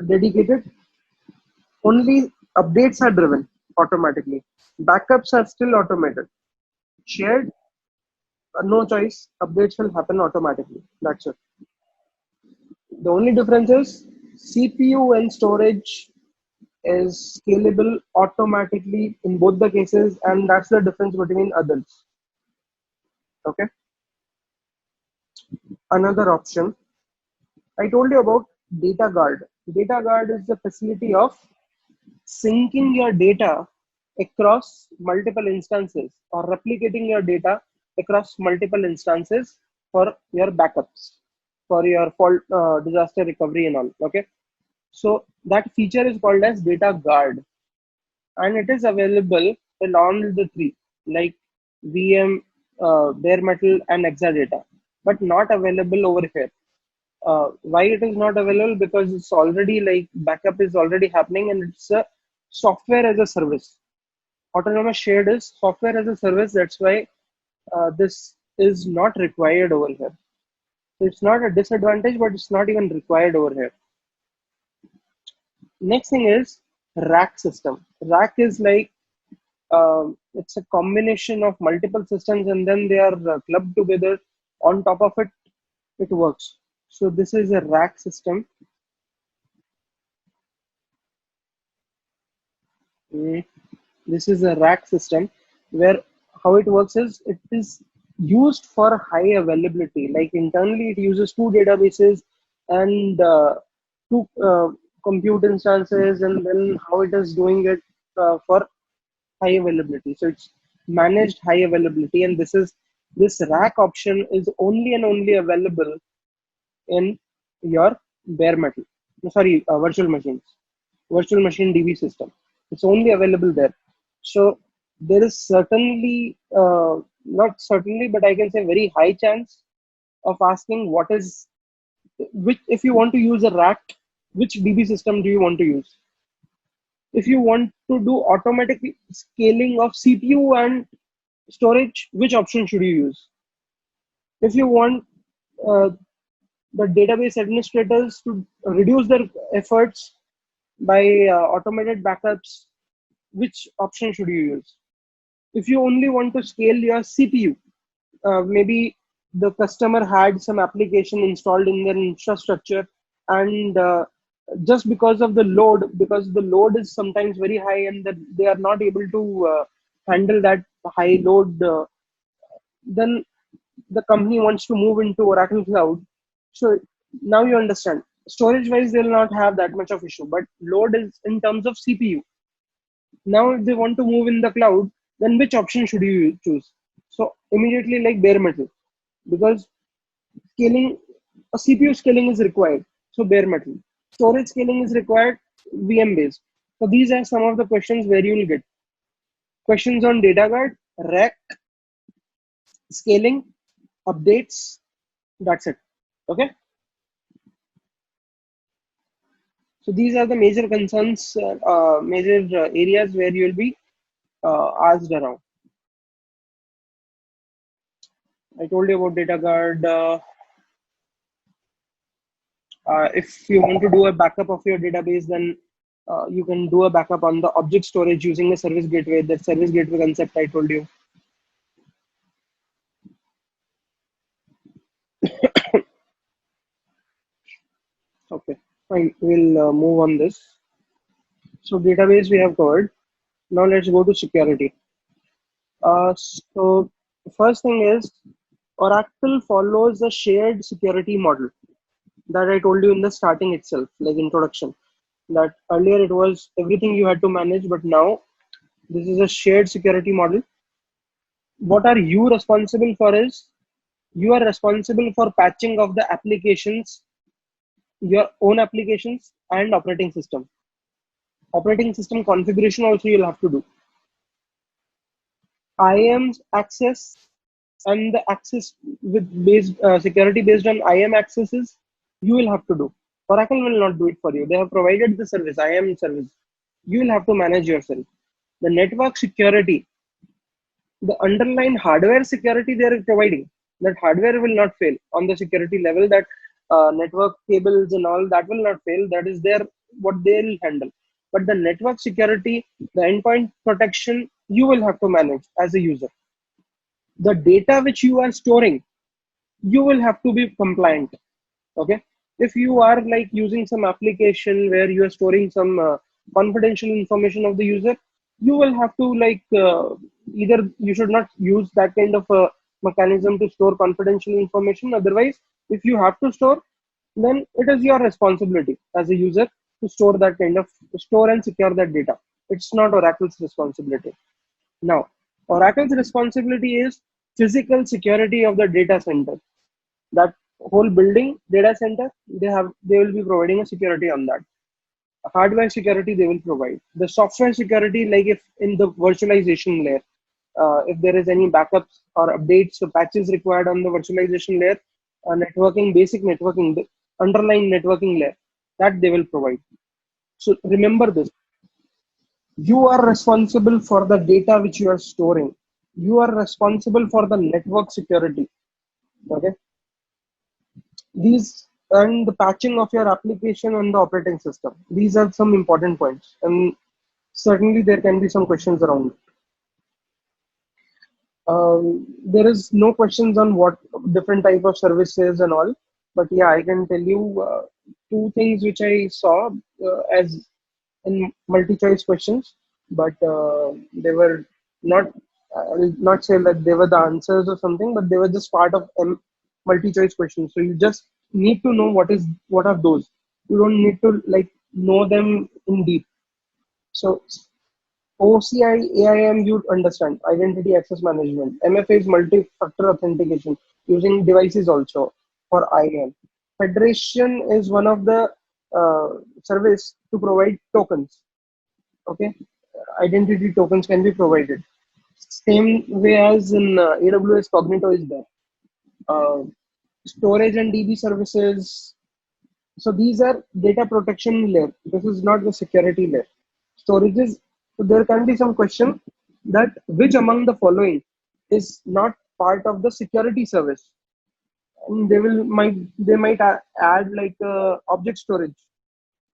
Dedicated, only updates are driven automatically. Backups are still automated. Shared, no choice, updates will happen automatically. That's it. The only difference is CPU and storage is scalable automatically in both the cases, and that's the difference between others. Okay. Another option I told you about, data guard. Data guard is the facility of syncing your data across multiple instances, or replicating your data across multiple instances for your backups, for your fault disaster recovery and all. Okay. So that feature is called as data guard, and it is available in all the three, like VM, bare metal, and Exadata, but not available over here. Why it is not available? Because it's already like backup is already happening, and it's a software as a service. Autonomous shared is software as a service. That's why this is not required over here. So it's not a disadvantage, but it's not even required over here. Next thing is rack system. Rack is like it's a combination of multiple systems, and then they are clubbed together. On top of it, it works. So this is a rack system. This is a rack system where how it works is it is used for high availability. Like internally, it uses two databases and two compute instances, and then how it is doing it for high availability. So it's managed high availability, and this rack option is only and only available in your bare metal, sorry, virtual machines, virtual machine DB system. It's only available there. So there is certainly, not certainly, but I can say very high chance of asking what is, which, if you want to use a rack, which DB system do you want to use? If you want to do automatic scaling of CPU and storage, which option should you use? If you want uh, the database administrators to reduce their efforts by automated backups, which option should you use? If you only want to scale your CPU, maybe the customer had some application installed in their infrastructure, and just because of the load, because the load is sometimes very high, and that they are not able to handle that high load, then the company wants to move into Oracle Cloud. So now you understand. Storage wise, they'll not have that much of issue, but load is in terms of CPU. Now, if they want to move in the cloud, then which option should you choose? So immediately, like bare metal, because scaling, a CPU scaling is required. So bare metal. Storage scaling is required, VM based. So these are some of the questions where you will get questions on data guard, rack, scaling, updates. That's it. Okay. So these are the major concerns, major areas where you will be asked around. I told you about data guard. If you want to do a backup of your database, then you can do a backup on the object storage using a service gateway. That service gateway concept I told you. Okay, fine. We'll move on this. So database we have covered. Now let's go to security. So first thing is Oracle follows a shared security model that I told you in the starting itself, like introduction. That earlier it was everything you had to manage, but now this is a shared security model. What are you responsible for is you are responsible for patching of the applications, your own applications and operating system. Operating system configuration also you'll have to do. IAM access and the access with based security based on IAM accesses, you will have to do. Oracle will not do it for you. They have provided the service, IAM service. You will have to manage yourself. The network security, the underlying hardware security they are providing, that hardware will not fail on the security level, that network cables and all that will not fail. That is their what they'll handle. But the network security, the endpoint protection, you will have to manage as a user. The data which you are storing, you will have to be compliant. Okay, if you are like using some application where you are storing some confidential information of the user, you will have to like either you should not use that kind of a mechanism to store confidential information. Otherwise, if you have to store, then it is your responsibility as a user to store that kind of store and secure that data. It's not Oracle's responsibility. Now, Oracle's responsibility is physical security of the data center. That whole building data center, they will be providing a security on that. Hardware security they will provide. The software security, like if in the virtualization layer, if there is any backups or updates or patches required on the virtualization layer, networking, basic networking, the underlying networking layer, that they will provide. So remember this, you are responsible for the data which you are storing. You are responsible for the network security. Okay, these and the patching of your application and the operating system, these are some important points, and certainly there can be some questions around it. There is no questions on what different type of services and all, but yeah, I can tell you two things which I saw as in multi-choice questions, but they were not, I will not say that they were the answers or something, but they were just part of multi-choice questions. So you just need to know what are those. You don't need to like know them in deep. So OCI, AIM, you understand, identity access management. MFA is multi-factor authentication using devices also for IAM. Federation is one of the service to provide tokens. Okay, identity tokens can be provided. Same way as in AWS Cognito is there. Uh, Storage and DB services. So these are data protection layer. This is not the security layer. Storage is, so there can be some question that which among the following is not part of the security service. And they might add like object storage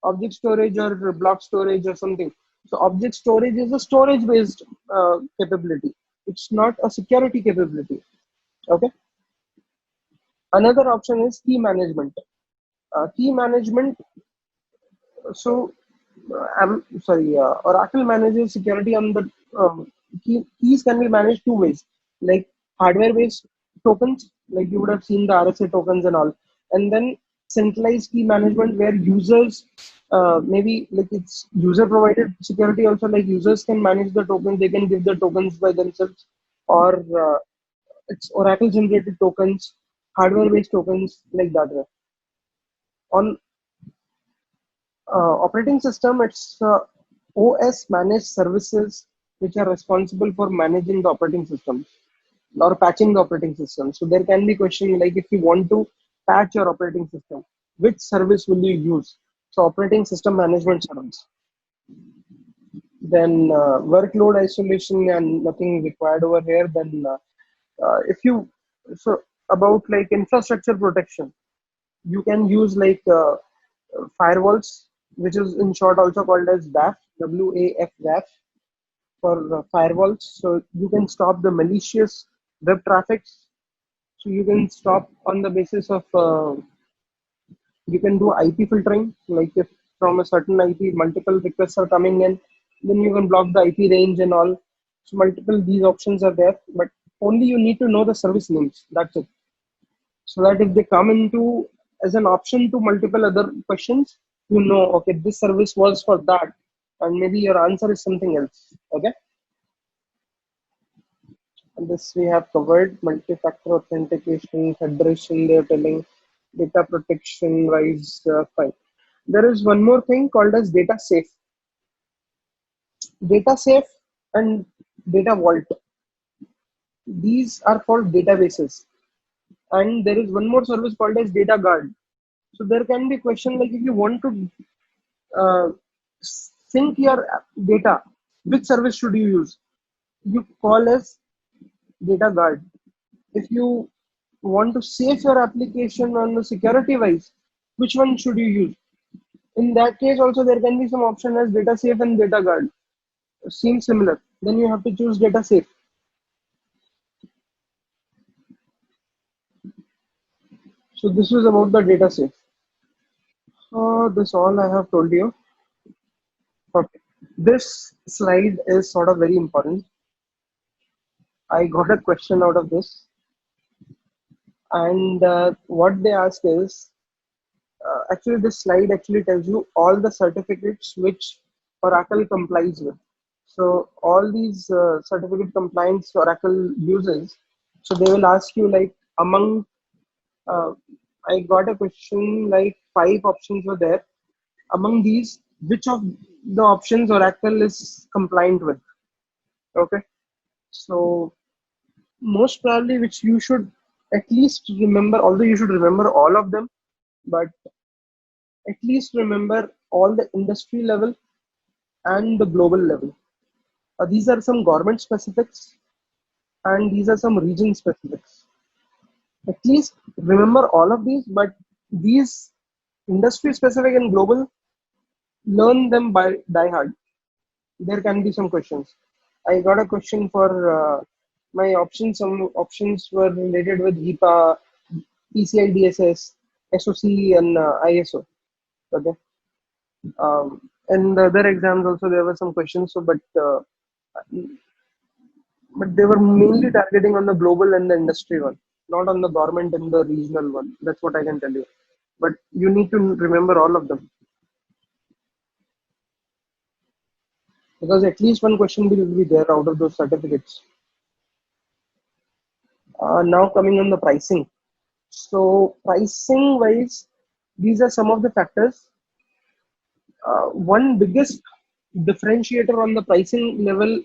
or block storage or something. So object storage is a storage based capability. It's not a security capability. Okay. Another option is key management. Key management. So I'm sorry. Oracle manages security on the keys can be managed two ways, like hardware based tokens, like you would have seen the RSA tokens and all, and then centralized key management where users maybe like it's user provided security also, like users can manage the tokens, they can give the tokens by themselves, or it's Oracle generated tokens, hardware based tokens, like that way. On operating system, it's OS managed services which are responsible for managing the operating system or patching the operating system. So there can be question like if you want to patch your operating system, which service will you use? So operating system management service. Then workload isolation and nothing required over here. Then if you So about like infrastructure protection, you can use like firewalls, which is in short also called as WAF, WAF for firewalls. So you can stop the malicious web traffic. So you can stop on the basis of you can do IP filtering. Like if from a certain IP multiple requests are coming in, then you can block the IP range and all. So multiple these options are there, but only you need to know the service names. That's it. So that if they come into as an option to multiple other questions, you know, okay, this service was for that, and maybe your answer is something else. Okay. And this we have covered multi-factor authentication, federation, they're telling data protection wise, fine. There is one more thing called as data safe. Data safe and data vault. These are called databases. And there is one more service called as data guard. So there can be a question like if you want to uh, sync your data, which service should you use? You call as data guard. If you want to save your application on the security wise, which one should you use? In that case, also there can be some option as data safe and data guard. Seems similar. Then you have to choose data safe. So this is about the data safe. This all I have told you. Okay. This slide is sort of very important. I got a question out of this, and what they ask is actually this slide actually tells you all the certificates which Oracle complies with. So all these certificate compliance Oracle uses. So they will ask you like among uh, I got a question like five options were there. Among these, which of the options Oracle is compliant with? Okay. So most probably which you should at least remember, although you should remember all of them, but at least remember all the industry level and the global level. These are some government specifics and these are some region specifics. At least remember all of these, but these industry specific and global, learn them by die hard. There can be some questions. I got a question for my options. Some options were related with HIPAA, PCI DSS, SOC, and ISO. Okay. And the other exams also there were some questions. So, but they were mainly targeting on the global and the industry one, not on the government and the regional one. That's what I can tell you. But you need to remember all of them because at least one question will be there out of those certificates. Now coming on the pricing. So pricing wise, these are some of the factors. One biggest differentiator on the pricing level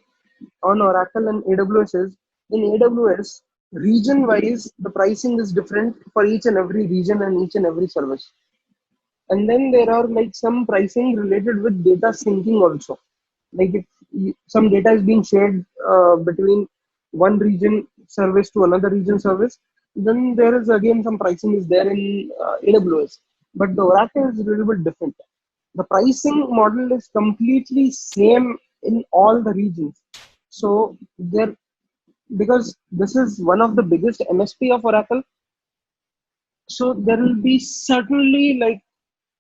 on Oracle and AWS is in AWS, region wise, the pricing is different for each and every region and each and every service. And then there are like some pricing related with data syncing also. Like if some data is being shared between one region service to another region service, then there is again some pricing is there in AWS. But the Oracle is a little bit different. The pricing model is completely same in all the regions. So there, because this is one of the biggest MSP of Oracle, so there will be certainly like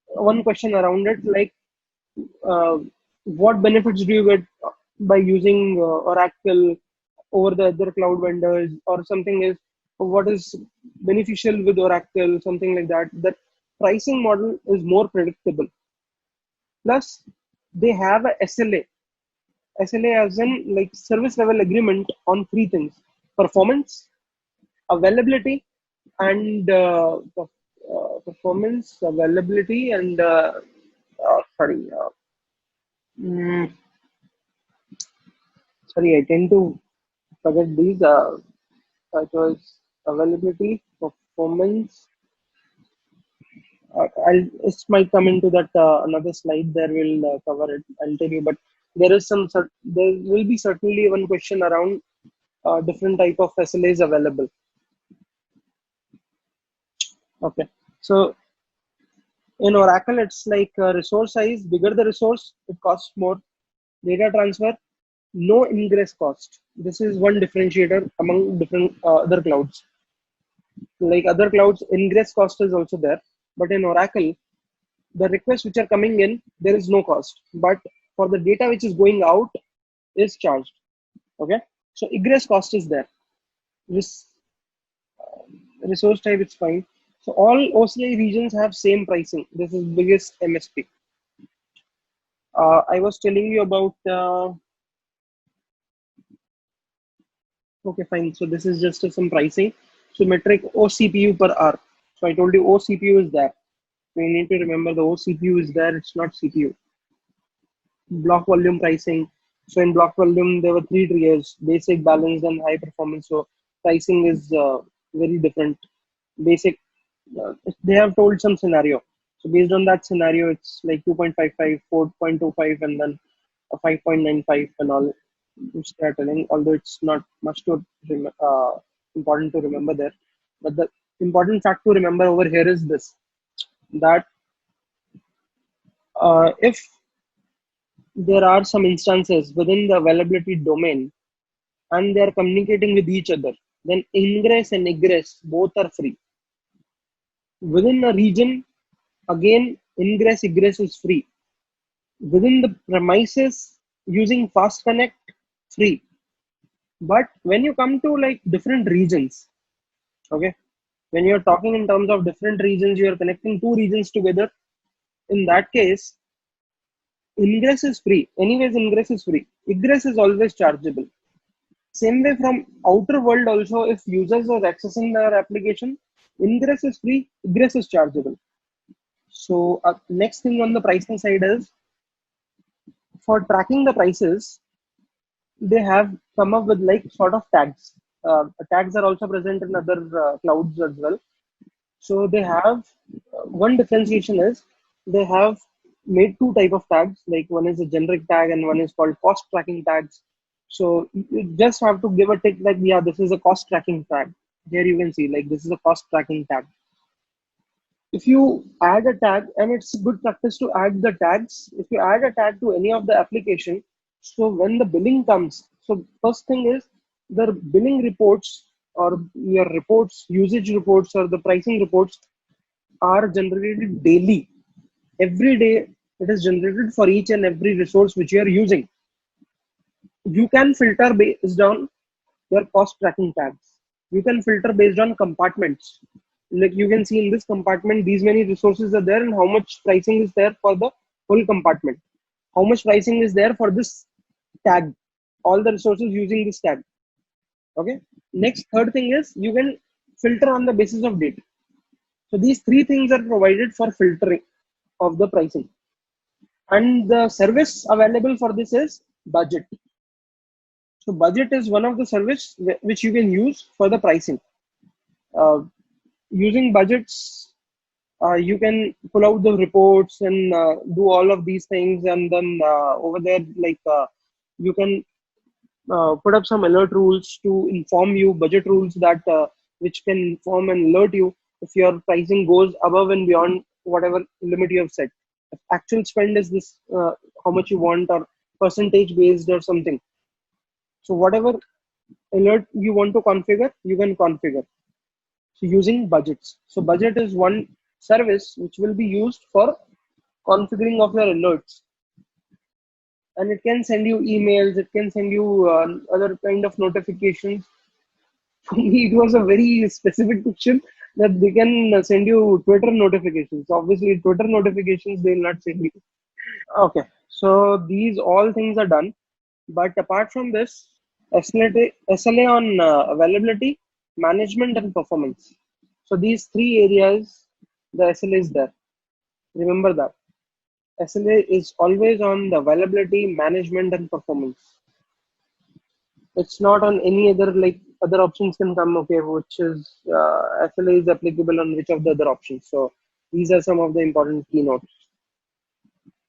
one question around it, like uh, what benefits do you get by using Oracle over the other cloud vendors, or something is what is beneficial with Oracle, something like that. That pricing model is more predictable. Plus, they have a SLA. SLA as in like service level agreement on three things: performance, availability, and performance, availability, and sorry, mm, sorry, I tend to forget these. It was availability, performance. It might come into that another slide. There will cover it. I'll tell you. But there is some. There will be certainly one question around different type of SLAs available. Okay. So in Oracle, it's like resource size, bigger the resource, it costs more. Data transfer, no ingress cost. This is one differentiator among different other clouds. Like other clouds, ingress cost is also there. But in Oracle, the requests which are coming in, there is no cost. But for the data which is going out, is charged. Okay. So egress cost is there. This resource type, it's fine. So all OCI regions have same pricing. This is biggest MSP. I was telling you about okay, fine. So this is just some pricing. So metric OCPU per hour. So I told you OCPU is there. So you need to remember the OCPU is there. It's not CPU. Block volume pricing. So in block volume, there were three tiers: basic, balanced, and high performance. So pricing is very different. Basic, they have told some scenario. So based on that scenario, it's like 2.55, 4.25, and then a 5.95 and all, which they are telling, although it's not much to important to remember there. But the important fact to remember over here is this, that if there are some instances within the availability domain and they are communicating with each other, then ingress and egress both are free. Within a region, again, ingress egress is free. Within the premises, using fast connect, free. But when you come to like different regions, okay, when you're talking in terms of different regions, you are connecting two regions together. In that case, ingress is free. Anyways, ingress is free. Egress is always chargeable. Same way from outer world also, if users are accessing their application, ingress is free, egress is chargeable. So next thing on the pricing side is, for tracking the prices, they have come up with like sort of tags. Tags are also present in other clouds as well. So they have one differentiation is they have made two type of tags. Like one is a generic tag and one is called cost tracking tags. So you just have to give a tick like, yeah, this is a cost tracking tag. Here you can see like this is a cost tracking tag. If you add a tag, and it's good practice to add the tags, if you add a tag to any of the application, so when the billing comes, so first thing is the billing reports or your reports, usage reports or the pricing reports are generated daily. Every day it is generated for each and every resource which you are using. You can filter based on your cost tracking tags. You can filter based on compartments. Like you can see in this compartment, these many resources are there and how much pricing is there for the whole compartment. How much pricing is there for this tag, all the resources using this tag. Okay. Next, third thing is you can filter on the basis of date. So these three things are provided for filtering of the pricing. And the service available for this is budget. So budget is one of the service which you can use for the pricing. Using budgets, you can pull out the reports and do all of these things, and then over there, like you can put up some alert rules to inform you, budget rules that which can inform and alert you if your pricing goes above and beyond whatever limit you have set. If actual spend is this, how much you want, or percentage based or something. So whatever alert you want to configure, you can configure. So using budgets. So budget is one service which will be used for configuring of your alerts. And it can send you emails, it can send you other kind of notifications. For me, it was a very specific question that they can send you Twitter notifications. Obviously, Twitter notifications they will not send you. Okay, so these all things are done. But apart from this, SLA on availability, management, and performance. So these three areas, the SLA is there. Remember that. SLA is always on the availability, management, and performance. It's not on any other, like other options can come, okay, which is SLA is applicable on which of the other options. So these are some of the important keynotes.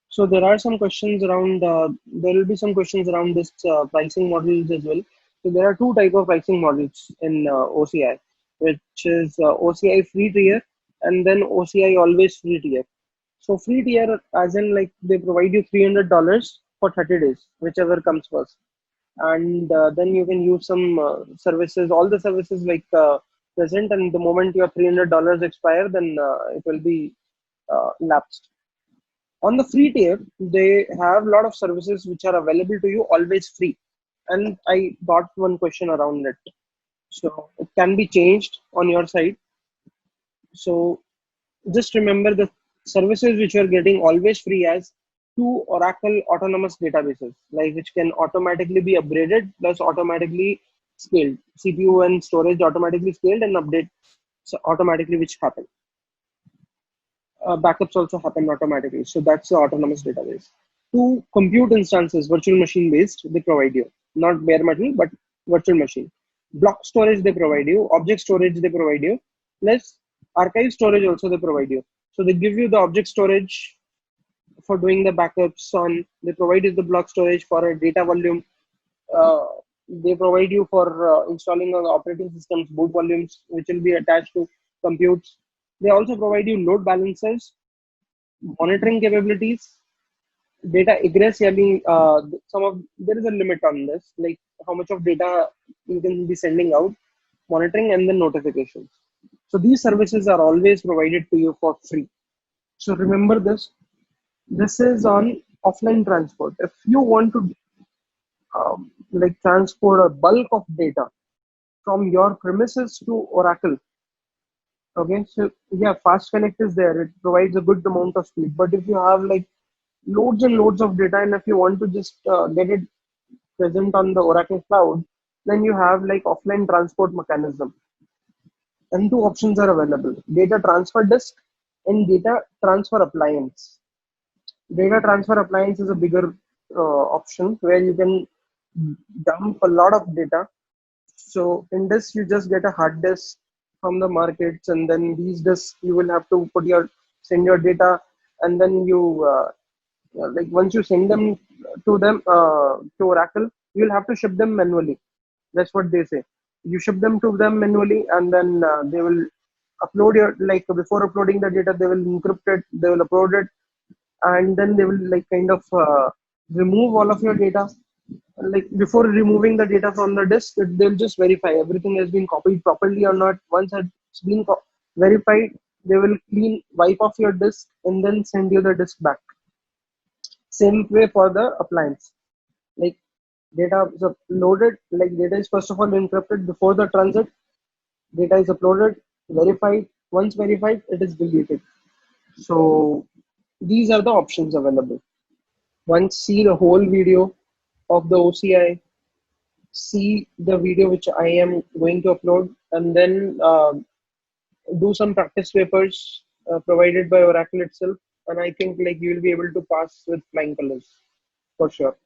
So there are some questions around, there will be some questions around this pricing models as well. So there are two type of pricing models in OCI, which is OCI free tier and then OCI always free tier. So free tier, as in like they provide you $300 for 30 days, whichever comes first, and then you can use some services, all the services like present, and the moment your $300 expire, then it will be lapsed. On the free tier, they have a lot of services which are available to you always free. And I got one question around it. So it can be changed on your side. So just remember the services which you are getting always free as two Oracle autonomous databases, like which can automatically be upgraded plus automatically scaled. CPU and storage automatically scaled and update so automatically, which happen. Backups also happen automatically. So that's the autonomous database. Two compute instances, virtual machine based, they provide you. Not bare metal, but virtual machine. Block storage they provide you, object storage they provide you, plus archive storage also they provide you. So they give you the object storage for doing the backups on, they provide you the block storage for a data volume. Uh, they provide you for installing on the operating systems, boot volumes, which will be attached to computes. They also provide you load balancers, monitoring capabilities, data egress. Yani, some of there is a limit on this, like how much of data you can be sending out, monitoring, and then notifications. So these services are always provided to you for free. So remember this. This is on offline transport. If you want to like transport a bulk of data from your premises to Oracle, okay, so yeah, fast connect is there. It provides a good amount of speed. But if you have like loads and loads of data, and if you want to just get it present on the Oracle cloud, then you have like offline transport mechanism. And two options are available: data transfer disk and data transfer appliance. Data transfer appliance is a bigger option where you can dump a lot of data. So in this, you just get a hard disk from the markets, and then these disks you will have to send your data, and then like once you send them to Oracle, you'll have to ship them manually. That's what they say. You ship them to them manually, and then they will upload your, like before uploading the data, they will encrypt it, they will upload it, and then they will like kind of remove all of your data. Like before removing the data from the disk, they'll just verify everything has been copied properly or not. Once it's been verified, they will wipe off your disk and then send you the disk back. Same way for the appliance. Like data is uploaded, like data is first of all encrypted before the transit. Data is uploaded, verified. Once verified, it is deleted. So these are the options available. Once see the whole video of the OCI, see the video which I am going to upload, and then do some practice papers provided by Oracle itself. And I think like you will be able to pass with flying colors for sure.